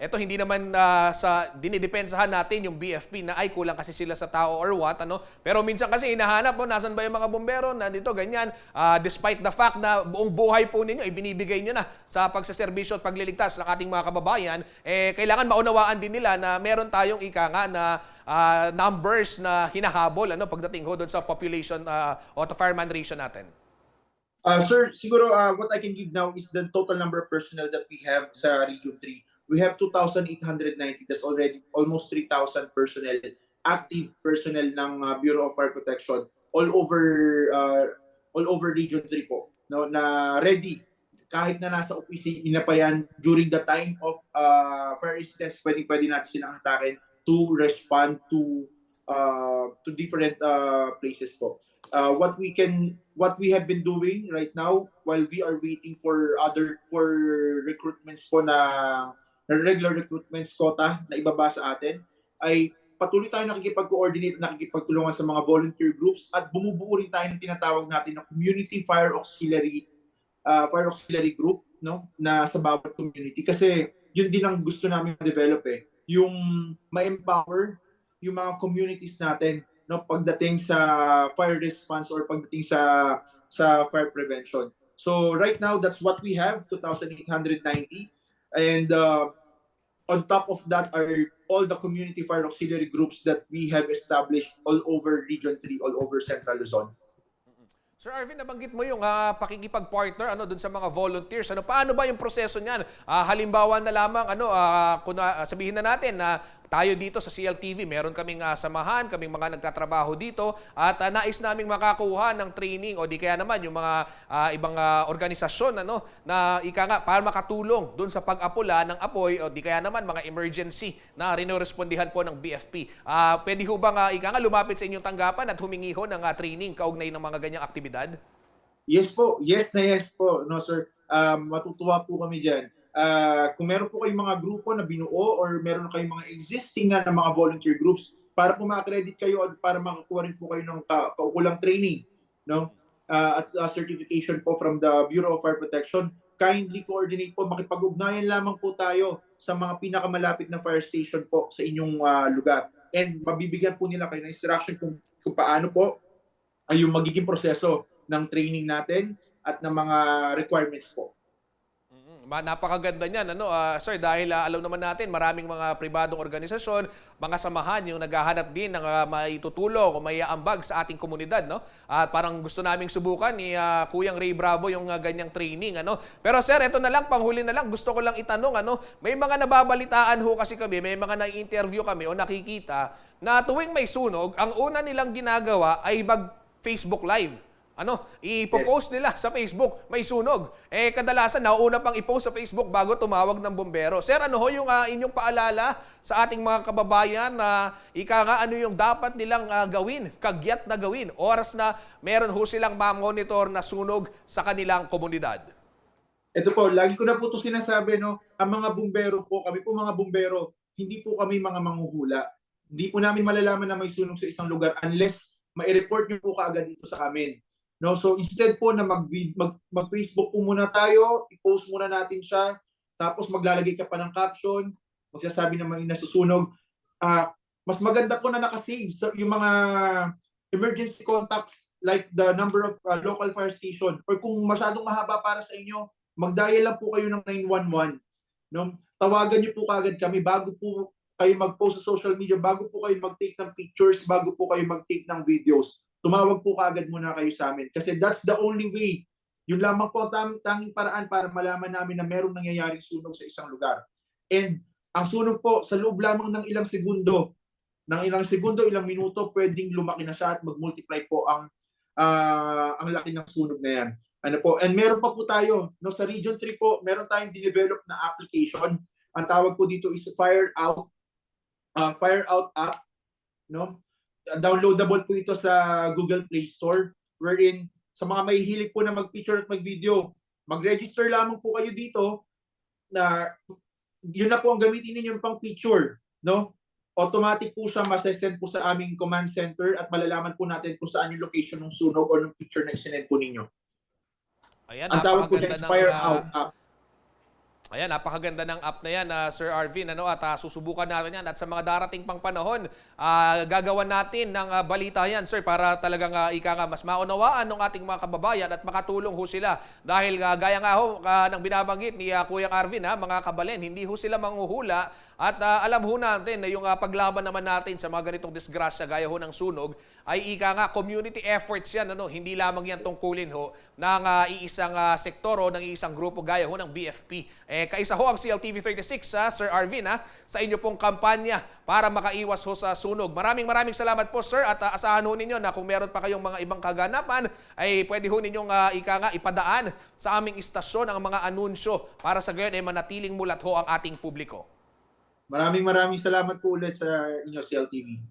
eto hindi naman sa dinidepensahan natin yung BFP na ay kulang kasi sila sa tao or what pero minsan kasi hinahanap nasan ba yung mga bombero na dito ganyan despite the fact na buong buhay po ninyo ibinibigay nyo na sa pagsaserbisyo at pagliligtas ng ating mga kababayan kailangan maunawaan din nila na meron tayong ika nga na numbers na hinahabol pagdating ho doon sa population o to fireman ratio natin. Sir, siguro what I can give now is the total number of personnel that we have sa Region 3. We have 2,890. That's already almost 3,000 personnel, active personnel ng Bureau of Fire Protection all over Region 3 po. No, na ready kahit na nasa opisina pa yan during the time of fire incidents, pwede natin silang hatakin to respond to different places po. What we have been doing right now while we are waiting for recruitments po na regular recruitments quota na ibaba sa atin ay patuloy tayo nakikipag-coordinate, nakikipagtulungan sa mga volunteer groups at bumubuo rin tayo ng tinatawag natin na community fire auxiliary group na sa bawat community kasi yun din ang gusto namin develop yung ma-empower yung mga communities natin pagdating sa fire response or pagdating sa fire prevention. So right now that's what we have, 2,890, and on top of that are all the community fire auxiliary groups that we have established all over Region 3, all over Central Luzon. Sir Arvin, nabanggit mo yung pakikipag-partner doon sa mga volunteers. Paano ba yung proseso niyan? Halimbawa na lamang sabihin na natin na tayo dito sa CLTV, meron kaming samahan, kaming mga nagtatrabaho dito at nais naming makakuha ng training o di kaya naman yung mga ibang organisasyon na ika nga para makatulong doon sa pag-apula ng apoy o di kaya naman mga emergency na rinorespondihan po ng BFP. Pwede ho bang ika nga lumapit sa inyong tanggapan at humingi ho ng training kaugnay ng mga ganyang aktibidad? Yes po. Yes po. No, sir. Matutuwa po kami dyan. Kung meron po kayong mga grupo na binuo or meron kayong mga existing na mga volunteer groups para po ma-accredit kayo at para makakuha rin po kayo ng kaukulang training at certification po from the Bureau of Fire Protection, kindly coordinate po, makipag-ugnayan lamang po tayo sa mga pinakamalapit na fire station po sa inyong lugar and mabibigyan po nila kayo ng instruction kung paano po ay yung magiging proseso ng training natin at ng mga requirements po. Napakaganda niyan, sir, dahil alam naman natin maraming mga pribadong organisasyon, mga samahan yung naghahanap din ng maitutulong o maiaambag sa ating komunidad, At parang gusto naming subukan ni Kuyang Ray Bravo yung ganyang training, Pero sir, ito na lang, panghuli na lang, gusto ko lang itanong, may mga nababalitaan ho kasi kami, may mga na-interview kami o nakikita na tuwing may sunog, ang una nilang ginagawa ay mag-Facebook Live. Ipopost nila sa Facebook, may sunog. Kadalasan, nauuna pang ipost sa Facebook bago tumawag ng bombero. Sir, ano ho yung inyong paalala sa ating mga kababayan na ano yung dapat nilang gawin, kagyat na gawin, oras na meron ho silang ma-monitor na sunog sa kanilang komunidad? Ito po, lagi ko na po ito sinasabi, ang mga bumbero po, kami po mga bumbero, hindi po kami mga manghuhula. Hindi po namin malalaman na may sunog sa isang lugar unless mai-report nyo po kaagad dito sa amin. So instead po na mag-Facebook po muna tayo, i-post muna natin siya, tapos maglalagay ka pa ng caption, magsasabi na may nasusunog. Mas maganda po na nakasave yung mga emergency contacts like the number of local fire station or kung masyadong mahaba para sa inyo, mag-dial lang po kayo ng 911. Tawagan niyo po kaagad kami bago po kayo mag-post sa social media, bago po kayo mag-take ng pictures, bago po kayo mag-take ng videos. Tumawag po kaagad muna kayo sa amin. Kasi that's the only way. Yun lamang po ang tanging paraan para malaman namin na merong nangyayaring sunog sa isang lugar. And ang sunog po, sa loob lamang ng ilang segundo, ilang minuto, pwedeng lumaki na siya at mag-multiply po ang laki ng sunog na yan. And meron pa po tayo, sa Region 3 po, meron tayong dinevelop na application. Ang tawag po dito is Fire Out app. Downloadable po ito sa Google Play Store, wherein sa mga may hilig po na mag-picture at mag-video, mag-register lamang po kayo dito na yun na po ang gamitin ninyo pang picture, automatic po siya masesend po sa aming command center at malalaman po natin kung saan yung location ng sunog o ng picture na isinend po ninyo. Ayan, Ang tawag po dyan, napakaganda Fire ng, Out app. Ayan, napakaganda ng app na yan, Sir Arvin. At susubukan natin yan. At sa mga darating pang panahon, gagawan natin ng balita yan, sir, para talagang mas maunawaan ng ating mga kababayan at makatulong ho sila. Dahil gaya nga ho ng binabanggit ni Kuya Arvin, mga kabalen, hindi ho sila manghuhula. At alam ho natin na yung paglaban naman natin sa mga ganitong disgrasya gaya ho ng sunog ay community efforts yan. Hindi lamang yan tungkulin ho ng iisang sektor o ng iisang grupo gaya ho ng BFP. Kaisa ho ang CLTV 36, Sir Arvin, sa inyo pong kampanya para makaiwas ho sa sunog. Maraming salamat po, sir, at asahan ho ninyo na kung meron pa kayong mga ibang kaganapan ay pwede ho ninyong ipadaan sa aming istasyon ang mga anunsyo para sa gayon ay manatiling mulat ho ang ating publiko. Maraming salamat po ulit sa inyo, CLTV.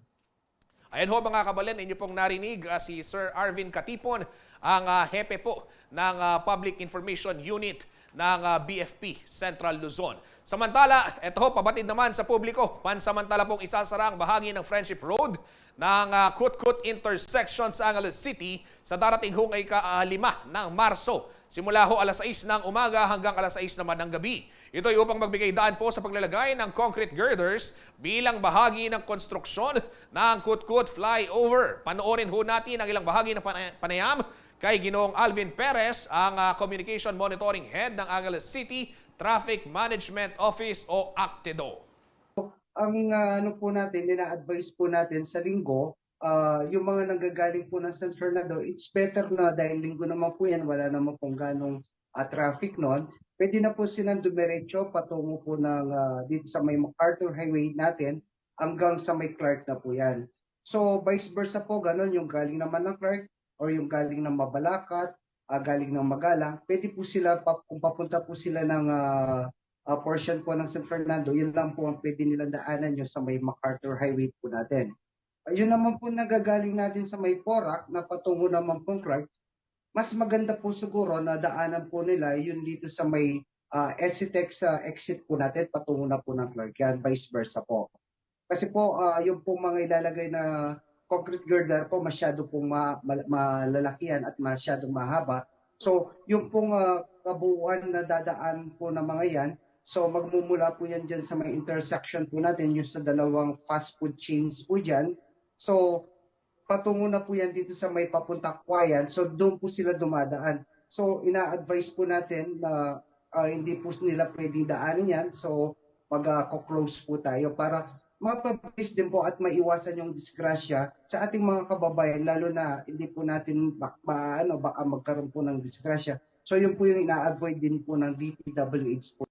Ayan ho mga kabalen, inyo pong narinig si Sir Arvin Katipon, ang hepe po ng Public Information Unit ng BFP Central Luzon. Samantala, ito ho, pabatid naman sa publiko, pansamantala pong isasara ang bahagi ng Friendship Road ng Kutkut Intersection sa Angeles City sa darating hong ika-5 ng Marso. Simula ho alas 6 ng umaga hanggang alas 6 naman ng gabi. Ito ay upang magbigay daan po sa paglalagay ng concrete girders bilang bahagi ng konstruksyon ng Kutkut Flyover. Panoorin ho natin ang ilang bahagi ng panayam kay Ginoong Alvin Perez, ang Communication Monitoring Head ng Angeles City Traffic Management Office o ACTEDO. Ang po natin, ina-advise po natin sa linggo, yung mga nanggagaling po ng San Fernando, it's better na dahil linggo naman po yan, wala naman pong ganong traffic noon. Pwede na po silang dumiretso patungo po ng dito sa may MacArthur Highway natin hanggang sa may Clark na po yan. So vice versa po, ganun yung galing naman ng Clark or yung galing ng Mabalacat, galing ng Magalang, pwede po sila, kung papunta po sila ng portion po ng San Fernando, yun lang po ang pwede nilang daanan yung sa may MacArthur Highway po natin. Yun naman po nagagaling natin sa may Porac na patungo naman po Clark, mas maganda po siguro na daanan po nila yun dito sa may SCTEX exit po natin patungo na po ng Clark, yan, vice versa po. Kasi po yung po mga ilalagay na concrete girder po masyado pong malalakihan at masyadong mahaba. So yung pong kabuuan na dadaan po ng mga yan, so magmumula po yan dyan sa may intersection po natin, yung sa dalawang fast food chains po dyan. So patungo na po yan dito sa may papunta Kwayan, so doon po sila dumadaan. So ina-advise po natin na hindi po nila pwedeng daanin yan, so mag-close po tayo para mapabilis din po at maiwasan yung disgrasya sa ating mga kababayan, lalo na hindi po natin baka magkaroon po ng disgrasya. So yun po yung ina-avoid din po ng DPWH po.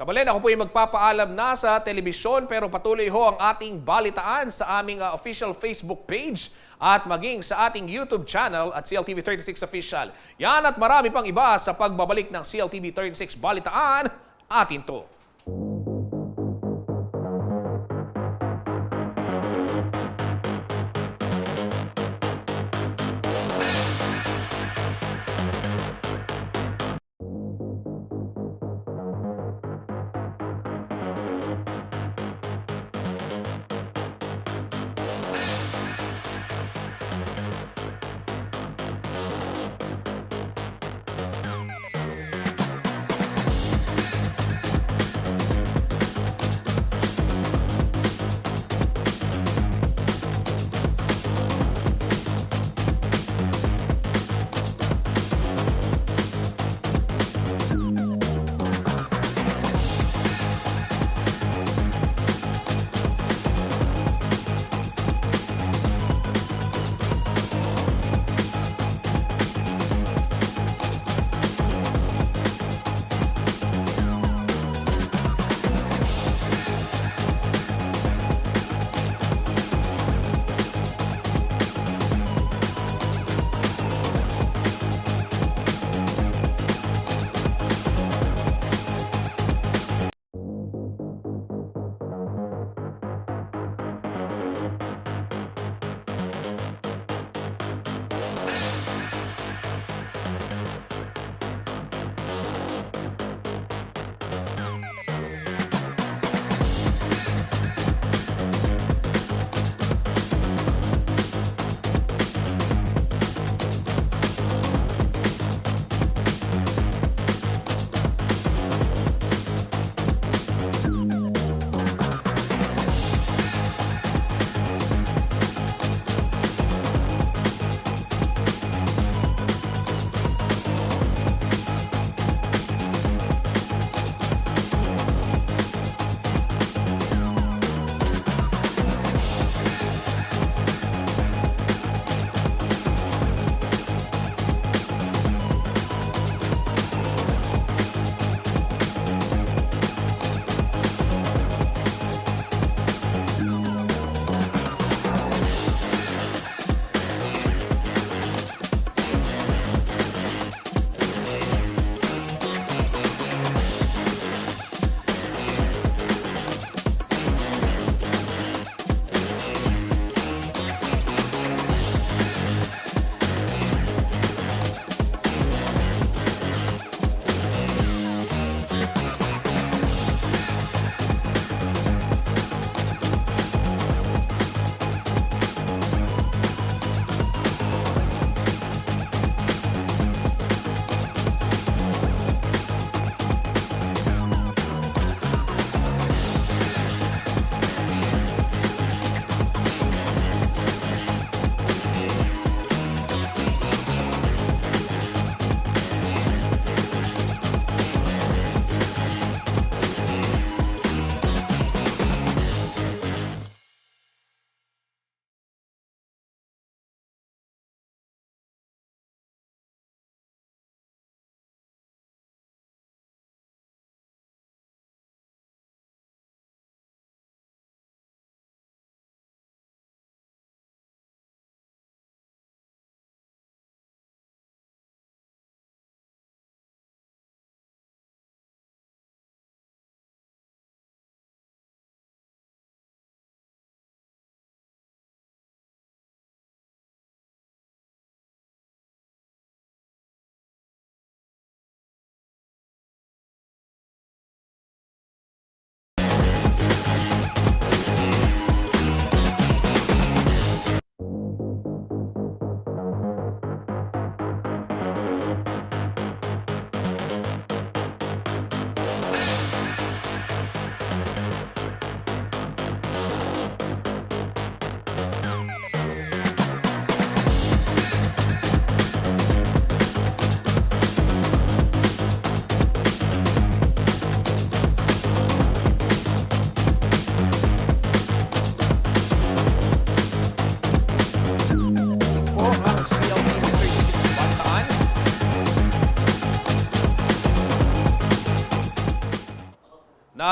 Kabalen, ako po yung magpapaalam na sa telebisyon pero patuloy ho ang ating balitaan sa aming official Facebook page at maging sa ating YouTube channel at CLTV 36 Official. Yan at marami pang iba sa pagbabalik ng CLTV 36 Balitaan, atin to.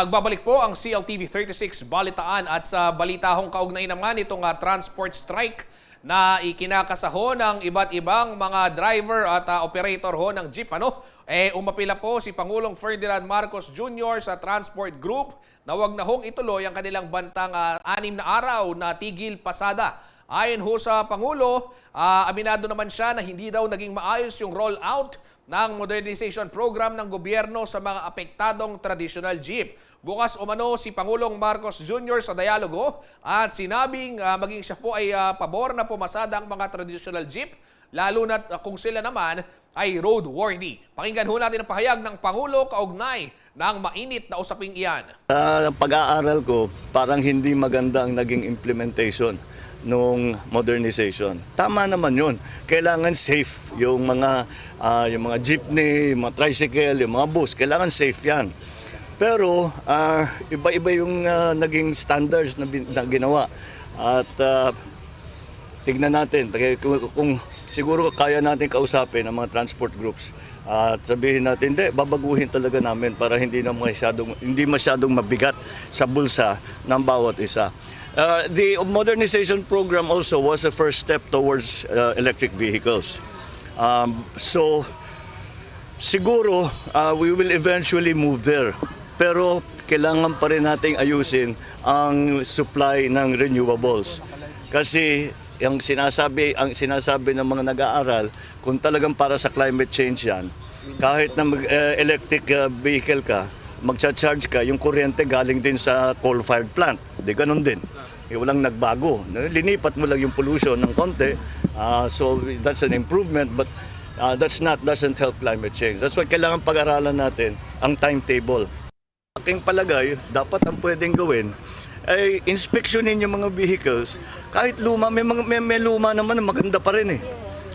Nagbabalik po ang CLTV 36 Balitaan at sa balitahong kaugnay naman itong transport strike na ikinakasaho ng iba't ibang mga driver at operator ho ng jeep. Umapila po si Pangulong Ferdinand Marcos Jr. sa Transport Group na wag na hong ituloy ang kanilang bantang 6 na araw na tigil pasada. Ayon ho sa Pangulo, aminado naman siya na hindi daw naging maayos yung rollout ng modernization program ng gobyerno sa mga apektadong traditional jeep. Bukas umano si Pangulong Marcos Jr. sa dialogo at sinabing maging siya po ay pabor na pumasada ang mga traditional jeep, lalo na kung sila naman ay roadworthy. Pakinggan ho natin ang pahayag ng Pangulo kaugnay ng mainit na usaping iyan. Pag-aaral ko, parang hindi maganda ang naging implementation nung modernization. Tama naman yun. Kailangan safe yung mga jeepney, yung mga tricycle, yung mga bus. Kailangan safe yan. Pero iba-iba yung naging standards na ginawa. At tignan natin kung siguro kaya natin kausapin ang mga transport groups at sabihin natin, babaguhin talaga namin para hindi masyadong mabigat sa bulsa ng bawat isa. The modernization program also was a first step towards electric vehicles. So siguro we will eventually move there. Pero kailangan pa rin nating ayusin ang supply ng renewables. Kasi ang sinasabi ng mga nag-aaral, kung talagang para sa climate change yan, kahit na electric vehicle ka, magcha-charge ka, yung kuryente galing din sa coal-fired plant. Di ganun din. Walang nagbago. Linipat mo lang yung pollution ng konti. So that's an improvement, but doesn't help climate change. That's why kailangan pag-aralan natin ang timetable. Aking palagay, dapat ang pwedeng gawin ay inspeksyonin yung mga vehicles. Kahit luma, may luma naman na maganda pa rin eh.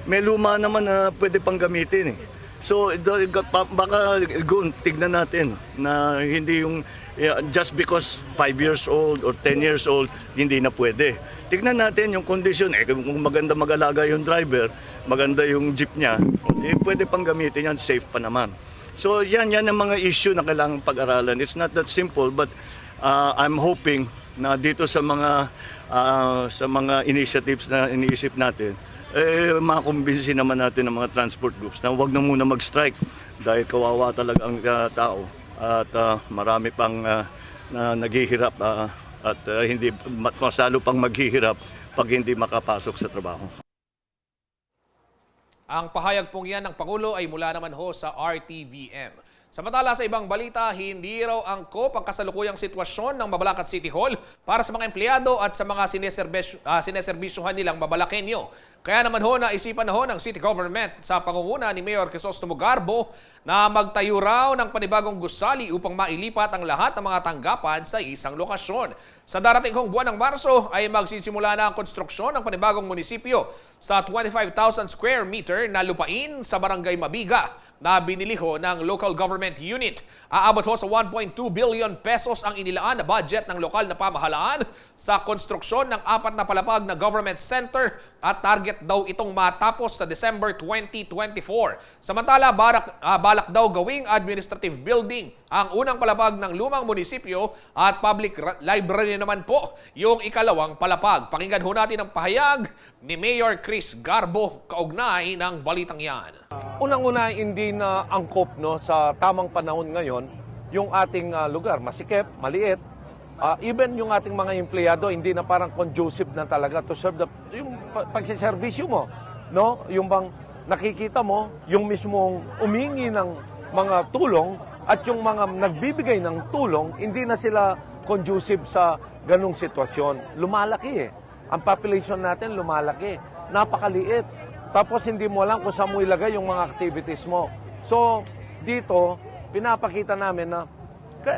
May luma naman na pwede pang gamitin eh. So baka tignan natin na hindi yung just because 5 years old or 10 years old, hindi na pwede. Tignan natin yung condition. Kung maganda mag-alaga yung driver, maganda yung jeep niya, pwede pang gamitin yan, safe pa naman. So yan ang mga issue na kailangang pag-aralan. It's not that simple, but I'm hoping na dito sa mga initiatives na iniisip natin, makakumbinsi naman natin ng mga transport groups na huwag na muna mag-strike dahil kawawa talaga ang tao at marami pang naghihirap at hindi masalo pang maghihirap pag hindi makapasok sa trabaho. Ang pahayag pong yan ng Pangulo ay mula naman ho sa RTVM. Samantala sa ibang balita, hindi raw angkop ang kasalukuyang sitwasyon ng Mabalacat City Hall para sa mga empleyado at sa mga sineserbisyuhan nilang Mabalakenyo. Kaya naman ho naisipan na ho ng City Government sa pangunguna ni Mayor Crisostomo Garbo na magtayo raw ng panibagong gusali upang mailipat ang lahat ng mga tanggapan sa isang lokasyon. Sa darating hong buwan ng Marso ay magsisimula na ang konstruksyon ng panibagong munisipyo sa 25,000 square meter na lupain sa Barangay Mabiga na binili ho ng local government unit. Aabot ho sa 1.2 billion pesos ang inilaan na budget ng lokal na pamahalaan sa konstruksyon ng 4 na palapag na government center at target daw itong matapos sa December 2024. Samantala, balak daw gawing administrative building ang unang palapag ng lumang munisipyo at public library naman po yung ikalawang palapag. Pakinggan ho natin ang pahayag ni Mayor Chris Garbo kaugnay ng balitang yan. Unang-una, hindi na angkop sa tamang panahon ngayon yung ating lugar. Masikip, maliit. Even yung ating mga empleyado, hindi na parang conducive na talaga to serve yung pagsiservisyo mo. No? Yung bang nakikita mo, yung mismong umingi ng mga tulong at yung mga nagbibigay ng tulong, hindi na sila conducive sa ganung sitwasyon. Lumalaki eh. Ang population natin lumalaki. Napakaliit. Tapos hindi mo alam kung saan mo ilagay yung mga activities mo. So, dito, pinapakita namin na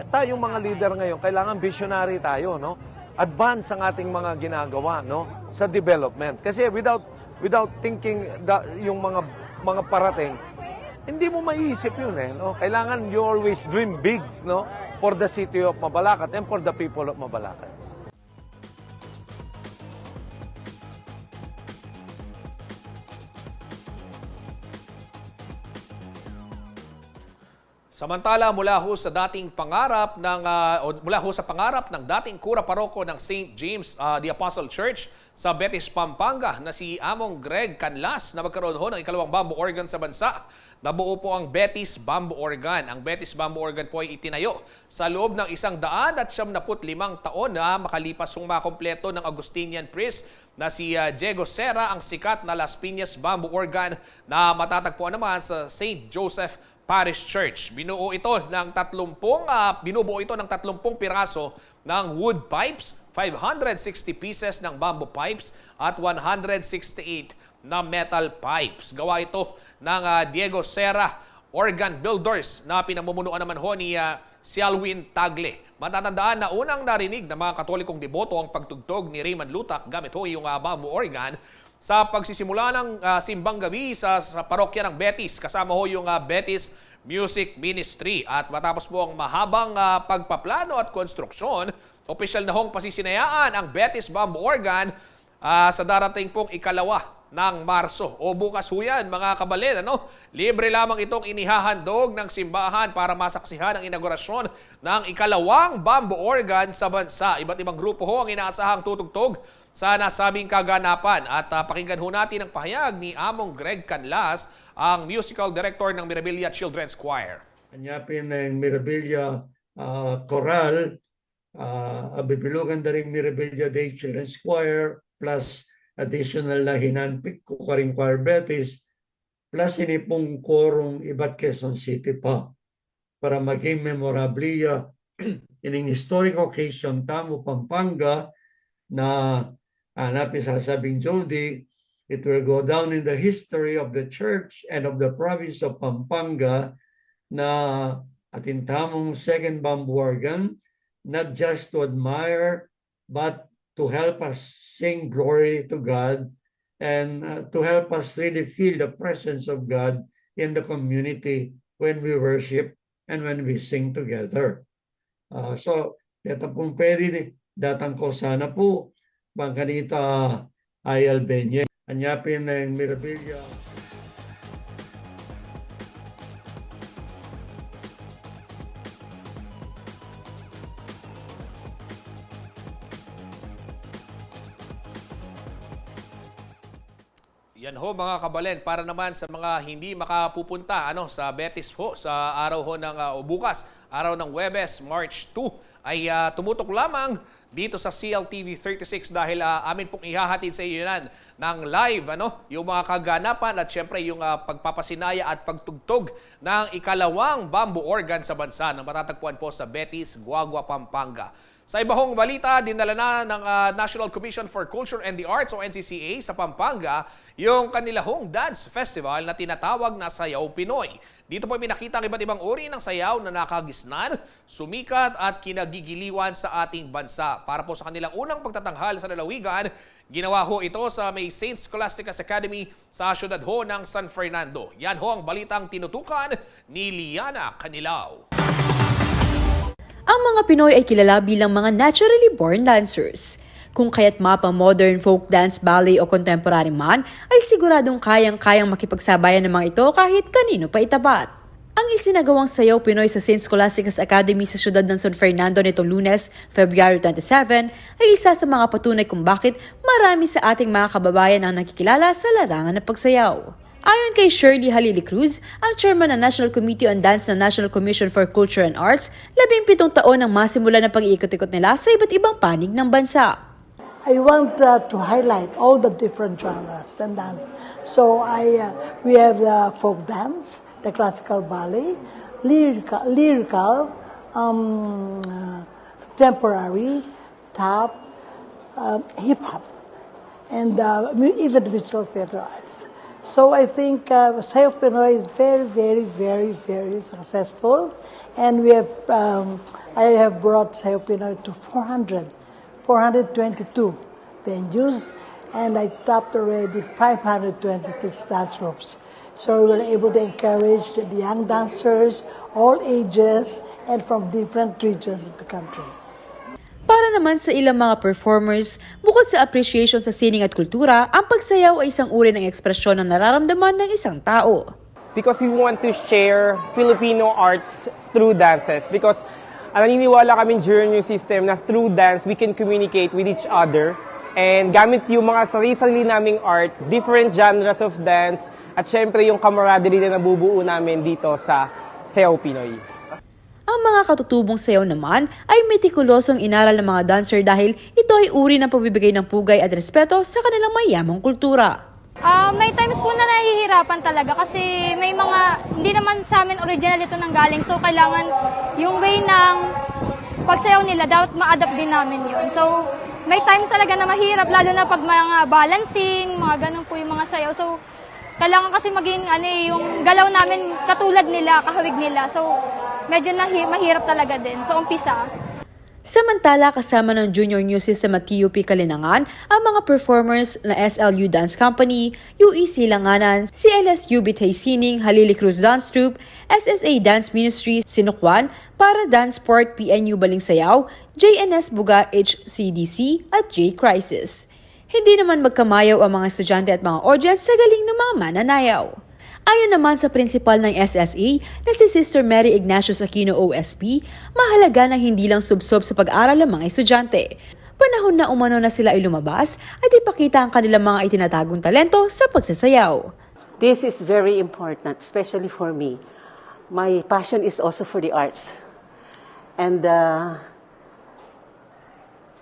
tayong mga leader ngayon, kailangan visionary tayo, no? Advance ang ating mga ginagawa, no? Sa development. Kasi without thinking yung mga parating, hindi mo maiisip yun eh, no? Kailangan you always dream big, no? For the city of Mabalacat and for the people of Mabalacat. Samantala, mula ho sa pangarap ng dating kura paroko ng St. James the Apostle Church sa Betis, Pampanga na si Among Greg Canlas na magkaroon ho ng ikalawang bamboo organ sa bansa. Nabuo po ang Betis Bamboo Organ. Ang Betis Bamboo Organ po ay itinayo sa loob ng 175 taon na makalipas hong makompleto ng Augustinian priest na si Diego Serra ang sikat na Las Piñas Bamboo Organ na matatagpuan naman sa St. Joseph Parish Church. Binubuo ito ng 30 piraso ng wood pipes, 560 pieces ng bamboo pipes at 168 na metal pipes. Gawa ito ng Diego Serra Organ Builders na pinamumunuan naman ho ni si Alwin Tagle. Matatandaan na unang narinig ng mga Katolikong deboto ang pagtugtog ni Raymond Lutak gamit ho yung bamboo organ sa pagsisimula ng simbang gabi sa parokya ng Betis. Kasama ho yung Betis Music Ministry. At matapos po ang mahabang pagpaplano at konstruksyon, opisyal na hong pasisinayaan ang Betis Bamboo Organ sa darating pong ikalawa ng Marso. O bukas ho yan, mga kabalin. Libre lamang itong inihahandog ng simbahan para masaksihan ang inaugurasyon ng ikalawang bamboo organ sa bansa. Iba't ibang grupo ho ang inaasahang tutugtog sa nasabing kaganapan. At pakinggan ho natin ang pahayag ni Among Greg Canlas, ang musical director ng Mirabilia Children's Choir. Anyapin ng Mirabilia Choral, bibilugan na rin Mirabilia Day Children's Choir, plus additional na hinanpik ko karing Choir Betis, plus ini pong korong iba't Quezon City pa para maging memorabilia ining historic occasion tamo Pampanga na hanapin sasabing Jody, it will go down in the history of the church and of the province of Pampanga na atin tamong second bamboo organ, not just to admire but to help us sing glory to God and to help us really feel the presence of God in the community when we worship and when we sing together. So, dito pong pwede, datang ko sana po, bangkanita ay Albania. Anyapin ng Mirabilia. Yan ho mga kabalen, para naman sa mga hindi makapupunta sa Betis ho sa araw ho ng bukas, araw ng Huwebes, March 2 ay tumutok lamang dito sa CLTV 36 dahil amin pong ihahatid sa iyo yan ng live yung mga kaganapan at syempre yung pagpapasinaya at pagtugtog ng ikalawang bamboo organ sa bansa na matatagpuan po sa Betis, Guagua, Pampanga. Sa iba hong balita, dinala na ng National Commission for Culture and the Arts o NCCA sa Pampanga yung kanila hong dance festival na tinatawag na Sayaw Pinoy. Dito po pinakita ang iba't ibang uri ng sayaw na nakagisnan, sumikat at kinagigiliwan sa ating bansa. Para po sa kanilang unang pagtatanghal sa lalawigan, ginawa ho ito sa may St. Scholastica's Academy sa syudad ho ng San Fernando. Yan ho ang balitang tinutukan ni Liana Canilao. Ang mga Pinoy ay kilala bilang mga naturally born dancers. Kung kaya't mapa modern folk dance, ballet o contemporary man, ay siguradong kayang-kayang makipagsabayan ng mga ito kahit kanino pa itapat. Ang isinagawang Sayaw Pinoy sa St. Scholastica's Academy sa syudad ng San Fernando nitong Lunes, February 27, ay isa sa mga patunay kung bakit marami sa ating mga kababayan ang nakikilala sa larangan ng pagsayaw. Ayon kay Shirley Halili Cruz, ang chairman ng National Committee on Dance ng National Commission for Culture and Arts, 17 taon ang masimula ng pag-iikot-ikot nila sa iba't ibang panig ng bansa. I want to highlight all the different genres and dance. So we have the folk dance, the classical ballet, lyrical, contemporary, tap, hip-hop, and even musical theater arts. So I think Sayaw Pinoy is very, very, very, very successful, and we have I have brought Sayaw Pinoy to 422 venues, and I tapped already 526 dance groups. So we were able to encourage the young dancers, all ages, and from different regions of the country. Para naman sa ilang mga performers, bukod sa appreciation sa sining at kultura, ang pagsayaw ay isang uri ng ekspresyon ng nararamdaman ng isang tao. because we want to share Filipino arts through dances. Because naniniwala kami during yung system na through dance, we can communicate with each other. And gamit yung mga sarili-sarili naming art, different genres of dance, at syempre yung camaraderie na nabubuo namin dito sa Sayaw Pinoy. Ang mga katutubong sayaw naman ay metikulosong inaral ng mga dancer dahil ito ay uri ng pagbibigay ng pugay at respeto sa kanilang mayamang kultura. May times po na nahihirapan talaga kasi may mga, hindi naman sa amin original ito nang galing. So, kailangan yung way ng pagsayaw nila, dapat ma-adapt din namin yun. So, may times talaga na mahirap, lalo na pag mga balancing, mga ganun po yung mga sayaw. So, kailangan kasi maging yung galaw namin katulad nila, kahawig nila. So, medyo mahirap talaga din. So, umpisa. Samantala, kasama ng Junior New System at TUP Kalinangan, ang mga performers na SLU Dance Company, UEC Langanan, CLSU Bitay Sining, Halili Cruz Dance Troupe, SSA Dance Ministry, Sinukwan, Para Dance Sport PNU Balingsayaw, JNS Buga HCDC at J Crisis. Hindi naman magkamayaw ang mga estudyante at mga audience sa galing ng mga mananayaw. Ayon naman sa principal ng SSA na si Sister Mary Ignacios Aquino OSP, mahalaga na hindi lang subsob sa pag-aaral ng mga estudyante. Panahon na umano na sila ay lumabas at ipakita ang kanilang mga itinatagong talento sa pagsasayaw. This is very important, especially for me. My passion is also for the arts. And the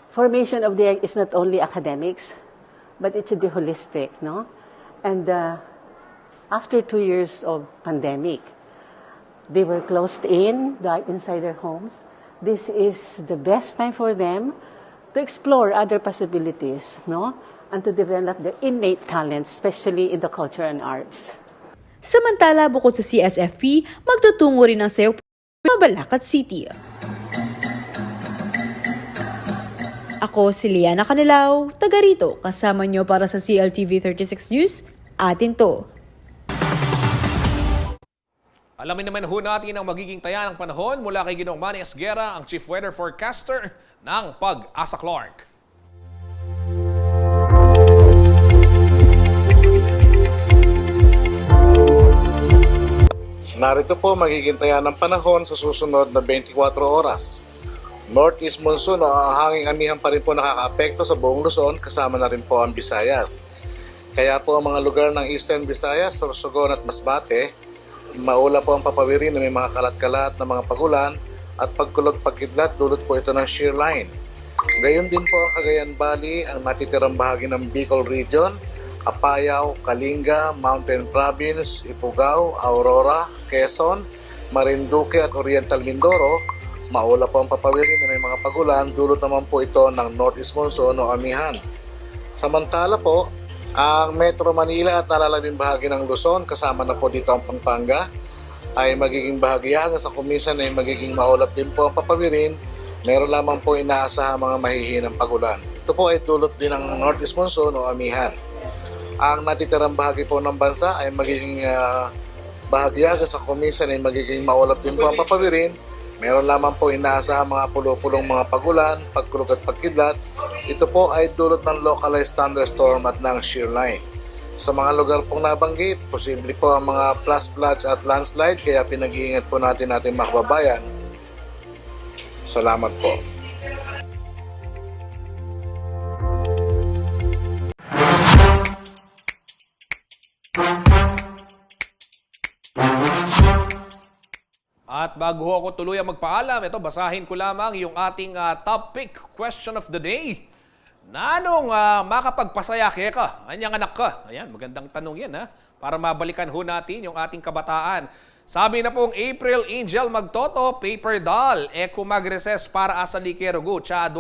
formation of the young is not only academics, but it should be holistic, no? And after 2 years of pandemic, they were closed inside their homes. This is the best time for them to explore other possibilities, no? And to develop their innate talents, especially in the culture and arts. Samantala, bukod sa CSFP, magtutungo rin ang sayaw Mabalacat City. Ako si Liana Canilaw, taga rito, kasama nyo para sa CLTV 36 News, atin to. Alamin naman ho natin ang magiging taya ng panahon mula kay Ginoong Manny Esguera, ang Chief Weather Forecaster ng Pag-asa Clark. Narito po magiging taya ng panahon sa susunod na 24 oras. Northeast monsoon o ang hanging amihan pa rin po nakakaapekto sa buong Luzon, kasama na rin po ang Visayas. Kaya po ang mga lugar ng Eastern Visayas, Sorsogon at Masbate, maula po ang papawirin na may mga kalat-kalat na mga pagulan at pagkulog-pagkidlat, dulot po ito ng shear line. Gayon din po ang Cagayan Valley, ang natitirang bahagi ng Bicol Region, Apayao, Kalinga, Mountain Province, Ifugao, Aurora, Quezon, Marinduque at Oriental Mindoro. Maula po ang papawirin na may mga pagulan, dulot naman po ito ng Northeast Monsoon o amihan. Samantala po, ang Metro Manila at nalalabing bahagi ng Luzon, kasama na po dito ang Pampanga, ay magiging bahagya hanggang sa kuminsan ay magiging maulap din po ang papawirin. Meron lamang po inaasahang mga mahihinang pagulan. Ito po ay dulot din ng Northeast Monsoon o amihan. Ang natitirang bahagi po ng bansa ay magiging bahagya hanggang sa kuminsan ay magiging maulap din po ang papawirin. Meron lamang po inaasahang mga pulo-pulong mga pagulan, pagkulog at pagkidlat. Ito po ay dulot ng localized thunderstorm at ng shear line. Sa mga lugar pong nabanggit, posible po ang mga flash floods at landslide, kaya pinag-iingat po natin ating mga kababayan. Salamat po. At bago ako tuluyang magpaalam, ito basahin ko lamang yung ating top pick question of the day. Nanong makapagpasaya ka? Anyang anak ka? Ayan, magandang tanong yan ha. Para mabalikan ho natin yung ating kabataan. Sabi na pong April Angel Magtoto, paper doll. Kung mag-recess para asa likerogo, tsa $2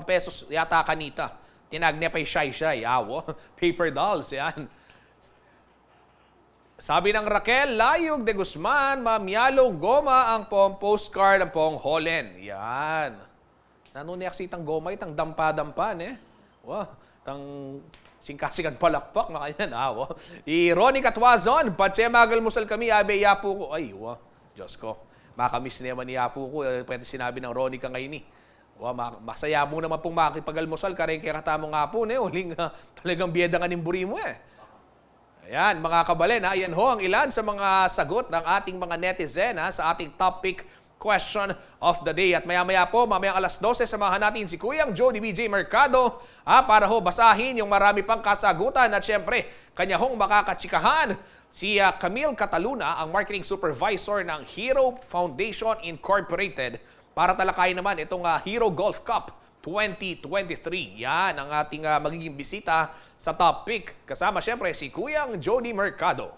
pesos yata kanita. Tinagne pa'y shy-shy. Awo, paper dolls, yan. Sabi ng Raquel Layog de Guzman, Mamyalong Goma ang pong postcard ng pong Holland. Yan. Nanuniyak sitang goma itang dampa-dampan eh. Wow, tang singkasigan palakpak na kanyan. Wow. Ronnie Catwazon, Patse magalmusal kami, abe yapo ko. Ay, wow, Diyos ko. Makamiss naman ni yapo ko. Pwede sinabi ng Ronnie ka ngayon eh. Wow, masaya mo naman pong makipagalmusal. Karin kaya katamo nga po, uling talagang biyeda nga nimburi mo eh. Ayan, mga kabalen, yan ho ang ilan sa mga sagot ng ating mga netizen sa ating topic question of the day. At maya-maya po, mamayang alas 12, samahan natin si Kuyang Jody BJ Mercado para ho basahin yung marami pang kasagutan. At syempre, kanya hong makakatsikahan si Camille Cataluna, ang marketing supervisor ng Hero Foundation Incorporated, para talakayin naman itong Hero Golf Cup 2023. Yan ang ating magiging bisita sa topic. Kasama syempre si Kuyang Jody Mercado.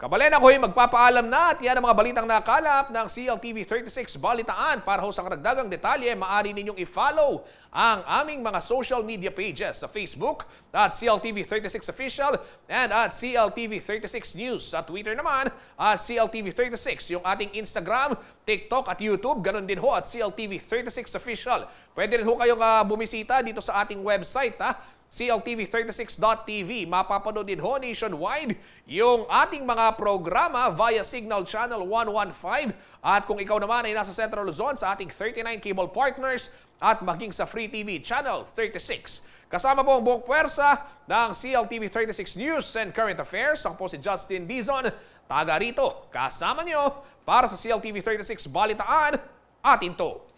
Kabalen, ako'y magpapaalam na at yan ang mga balitang nakalap ng CLTV 36 Balitaan. Para ho sa karagdagang detalye, maaari ninyong i-follow ang aming mga social media pages sa Facebook at CLTV 36 Official and at CLTV 36 News. Sa Twitter naman at CLTV 36, yung ating Instagram, TikTok at YouTube. Ganon din ho at CLTV 36 Official. Pwede rin ho kayong bumisita dito sa ating website, CLTV36.tv. Mapapanood din ho nationwide yung ating mga programa via Signal Channel 115. At kung ikaw naman ay nasa Central Luzon, sa ating 39 cable partners at maging sa Free TV Channel 36. Kasama po ang buong puwersa ng CLTV 36 News and Current Affairs. Ang po si Justin Dizon, taga rito. Kasama nyo para sa CLTV 36 Balitaan. Atin to.